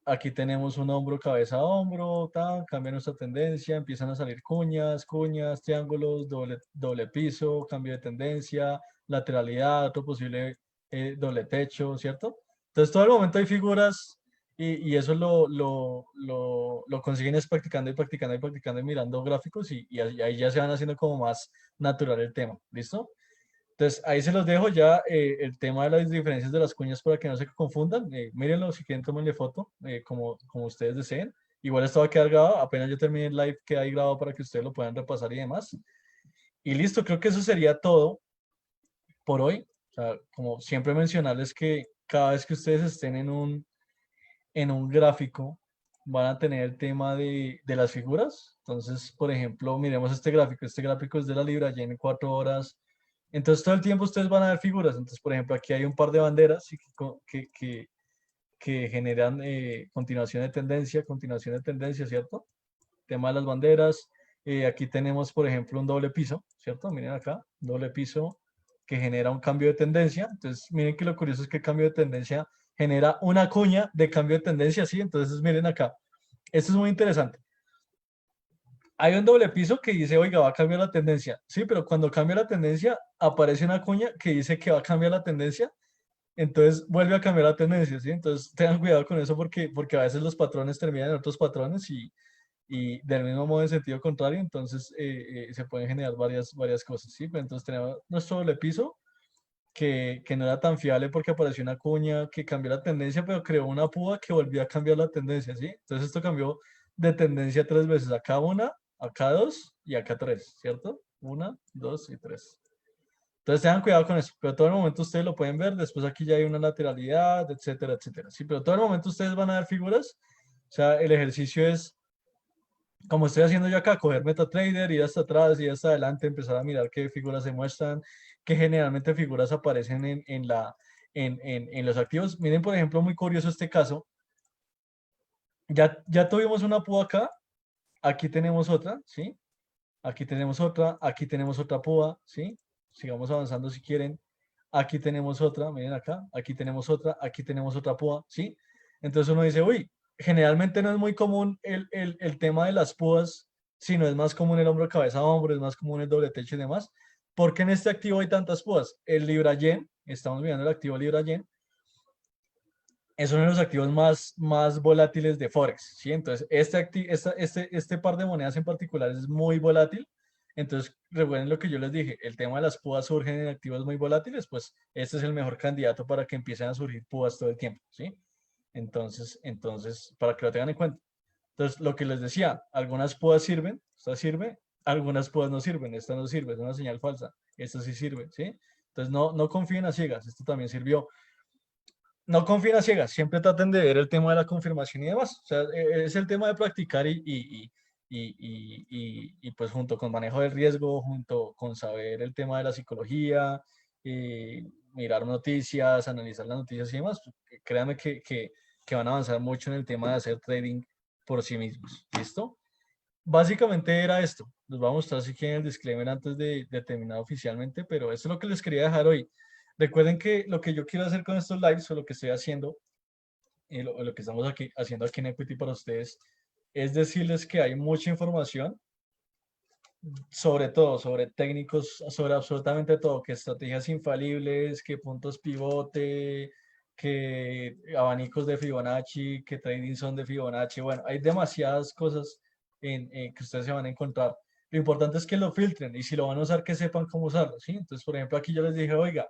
aquí tenemos un hombro, cabeza, hombro, tal, cambia nuestra tendencia, empiezan a salir cuñas, cuñas, triángulos, doble piso, cambio de tendencia, lateralidad, otro posible doble techo, ¿cierto? Entonces todo el momento hay figuras y eso lo consiguen es practicando y practicando y practicando y mirando gráficos y ahí ya se van haciendo como más natural el tema, ¿listo? Entonces, ahí se los dejo ya el tema de las diferencias de las cuñas para que no se confundan. Mírenlo, si quieren, tómenle foto, como ustedes deseen. Igual esto va a quedar grabado, apenas yo termine el live queda ahí grabado para que ustedes lo puedan repasar y demás. Y listo, creo que eso sería todo por hoy. O sea, como siempre mencionarles que cada vez que ustedes estén en un gráfico, van a tener el tema de las figuras. Entonces, por ejemplo, miremos este gráfico. Este gráfico es de la Libra ya en 4 horas. Entonces, todo el tiempo ustedes van a ver figuras. Entonces, por ejemplo, aquí hay un par de banderas que generan continuación de tendencia, ¿cierto? Tema de las banderas. Aquí tenemos, por ejemplo, un doble piso, ¿cierto? Miren acá, doble piso que genera un cambio de tendencia. Entonces, miren que lo curioso es que el cambio de tendencia genera una cuña de cambio de tendencia, ¿sí? Entonces, miren acá. Esto es muy interesante. Hay un doble piso que dice, oiga, va a cambiar la tendencia. Sí, pero cuando cambia la tendencia, aparece una cuña que dice que va a cambiar la tendencia. Entonces vuelve a cambiar la tendencia, ¿sí? Entonces tengan cuidado con eso porque a veces los patrones terminan en otros patrones y del mismo modo en sentido contrario, entonces se pueden generar varias cosas, ¿sí? Pero entonces tenemos nuestro doble piso que no era tan fiable porque apareció una cuña que cambió la tendencia, pero creó una púa que volvió a cambiar la tendencia, ¿sí? Entonces esto cambió de tendencia 3 veces, acá una, acá dos y acá tres, ¿cierto? Una, dos y tres. Entonces tengan cuidado con eso, pero todo el momento ustedes lo pueden ver, después aquí ya hay una lateralidad, etcétera, etcétera. Sí, pero todo el momento ustedes van a ver figuras, o sea, el ejercicio es, como estoy haciendo yo acá, coger MetaTrader, ir hasta atrás, ir hasta adelante, empezar a mirar qué figuras se muestran, que generalmente figuras aparecen en los activos. Miren, por ejemplo, muy curioso este caso, ya tuvimos una púa acá, aquí tenemos otra, ¿sí? Aquí tenemos otra púa, ¿sí? Sigamos avanzando si quieren. Aquí tenemos otra, miren acá, aquí tenemos otra púa, ¿sí? Entonces uno dice, uy, generalmente no es muy común el tema de las púas, sino es más común el hombro, cabeza, hombro, es más común el doble techo y demás. ¿Por qué en este activo hay tantas púas? El Libra Yen, estamos mirando el activo Libra Yen, es uno de los activos más volátiles de Forex, ¿sí? Entonces, este par de monedas en particular es muy volátil. Entonces, recuerden lo que yo les dije, el tema de las púas surgen en activos muy volátiles, pues este es el mejor candidato para que empiecen a surgir púas todo el tiempo, ¿sí? Entonces, para que lo tengan en cuenta. Entonces, lo que les decía, algunas púas sirven, esta sirve, algunas púas no sirven, esta no sirve, es una señal falsa, esta sí sirve, ¿sí? Entonces, no confíen a ciegas, esto también sirvió. No confíen a ciegas, siempre traten de ver el tema de la confirmación y demás. O sea, es el tema de practicar pues junto con manejo del riesgo, junto con saber el tema de la psicología, mirar noticias, analizar las noticias y demás, créanme que van a avanzar mucho en el tema de hacer trading por sí mismos. ¿Listo? Básicamente era esto. Les voy a mostrar si quieren el disclaimer antes de terminar oficialmente, pero eso es lo que les quería dejar hoy. Recuerden que lo que yo quiero hacer con estos lives o lo que estoy haciendo, lo que estamos haciendo aquí en Equity para ustedes, es decirles que hay mucha información sobre todo, sobre técnicos, sobre absolutamente todo, que estrategias infalibles, que puntos pivote, que abanicos de Fibonacci, que trading son de Fibonacci. Bueno, hay demasiadas cosas que ustedes se van a encontrar. Lo importante es que lo filtren y si lo van a usar, que sepan cómo usarlo, ¿sí? Entonces, por ejemplo, aquí yo les dije, oiga,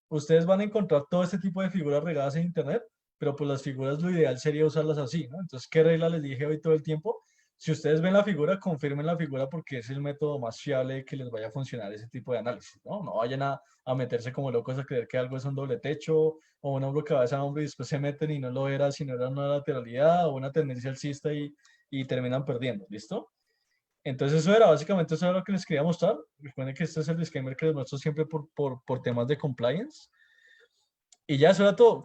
ustedes van a encontrar todo este tipo de figuras regadas en internet, pero pues las figuras lo ideal sería usarlas así, ¿no? Entonces, ¿qué regla les dije hoy todo el tiempo? Si ustedes ven la figura, confirmen la figura porque es el método más fiable que les vaya a funcionar ese tipo de análisis, ¿no? No vayan a meterse como locos a creer que algo es un doble techo o una hombro cabeza a hombro y después se meten y no lo era, sino era una lateralidad o una tendencia alcista y terminan perdiendo, ¿listo? Entonces eso era, básicamente eso era lo que les quería mostrar. Recuerden que este es el disclaimer que les muestro siempre por temas de compliance. Y ya eso era todo.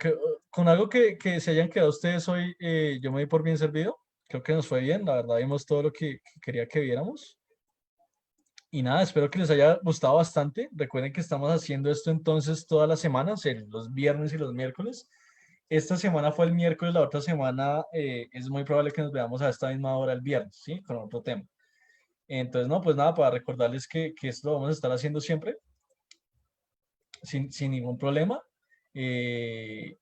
Con algo que se hayan quedado ustedes hoy, yo me di por bien servido. Creo que nos fue bien, la verdad vimos todo lo que quería que viéramos. Y nada, espero que les haya gustado bastante. Recuerden que estamos haciendo esto entonces todas las semanas, los viernes y los miércoles. Esta semana fue el miércoles, la otra semana es muy probable que nos veamos a esta misma hora el viernes, ¿sí? Con otro tema. Entonces, no, pues nada, para recordarles que esto lo vamos a estar haciendo siempre, sin ningún problema. Eh,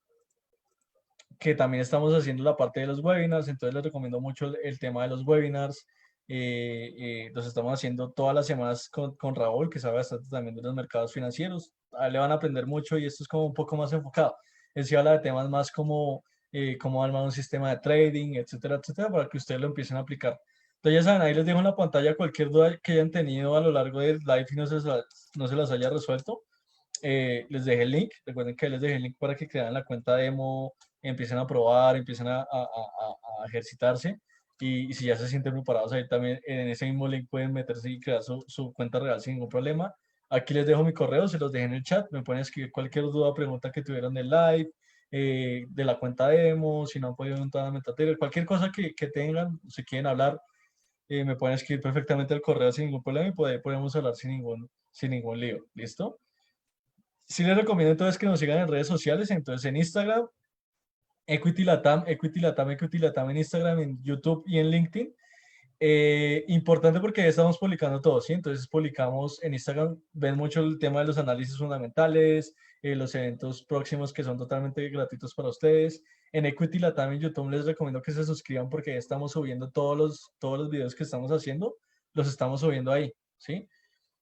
que también estamos haciendo la parte de los webinars, entonces les recomiendo mucho el tema de los webinars. Los estamos haciendo todas las semanas con Raúl, que sabe bastante también de los mercados financieros. A él le van a aprender mucho y esto es como un poco más enfocado. Él sí habla de temas más como cómo armar un sistema de trading, etcétera, etcétera, para que ustedes lo empiecen a aplicar. Entonces ya saben, ahí les dejo en la pantalla cualquier duda que hayan tenido a lo largo del live y no se las haya resuelto. Les dejé el link, recuerden que les dejé el link para que crean la cuenta demo, empiecen a probar, empiecen a ejercitarse y si ya se sienten preparados ahí también en ese mismo link pueden meterse y crear su cuenta real sin ningún problema. Aquí les dejo mi correo, se los dejé en el chat, me pueden escribir cualquier duda o pregunta que tuvieran del live, de la cuenta demo, si no han podido entrar a MetaTrader, cualquier cosa que tengan, si quieren hablar, me pueden escribir perfectamente el correo sin ningún problema y podemos hablar sin ningún lío, ¿listo? Sí les recomiendo entonces que nos sigan en redes sociales, entonces en Instagram, Equity Latam, Equity Latam, Equity Latam en Instagram, en YouTube y en LinkedIn. Importante porque ahí estamos publicando todo, ¿sí? Entonces publicamos en Instagram, ven mucho el tema de los análisis fundamentales, los eventos próximos que son totalmente gratuitos para ustedes. En Equity Latam en YouTube les recomiendo que se suscriban porque ahí estamos subiendo todos los videos que estamos haciendo, los estamos subiendo ahí, ¿sí?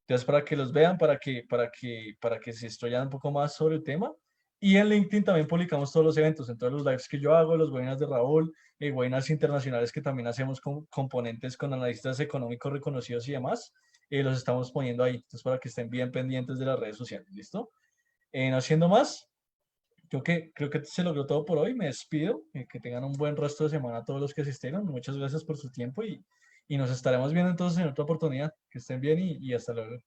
Entonces, para que los vean, para que se instruyan un poco más sobre el tema. Y en LinkedIn también publicamos todos los eventos, entonces los lives que yo hago, los webinars de Raúl, webinars internacionales que también hacemos con componentes, con analistas económicos reconocidos y demás, los estamos poniendo ahí. Entonces, para que estén bien pendientes de las redes sociales, ¿listo? No siendo más, creo que se logró todo por hoy. Me despido. Que tengan un buen resto de semana a todos los que asistieron. Muchas gracias por su tiempo y nos estaremos viendo entonces en otra oportunidad. Que estén bien y hasta luego.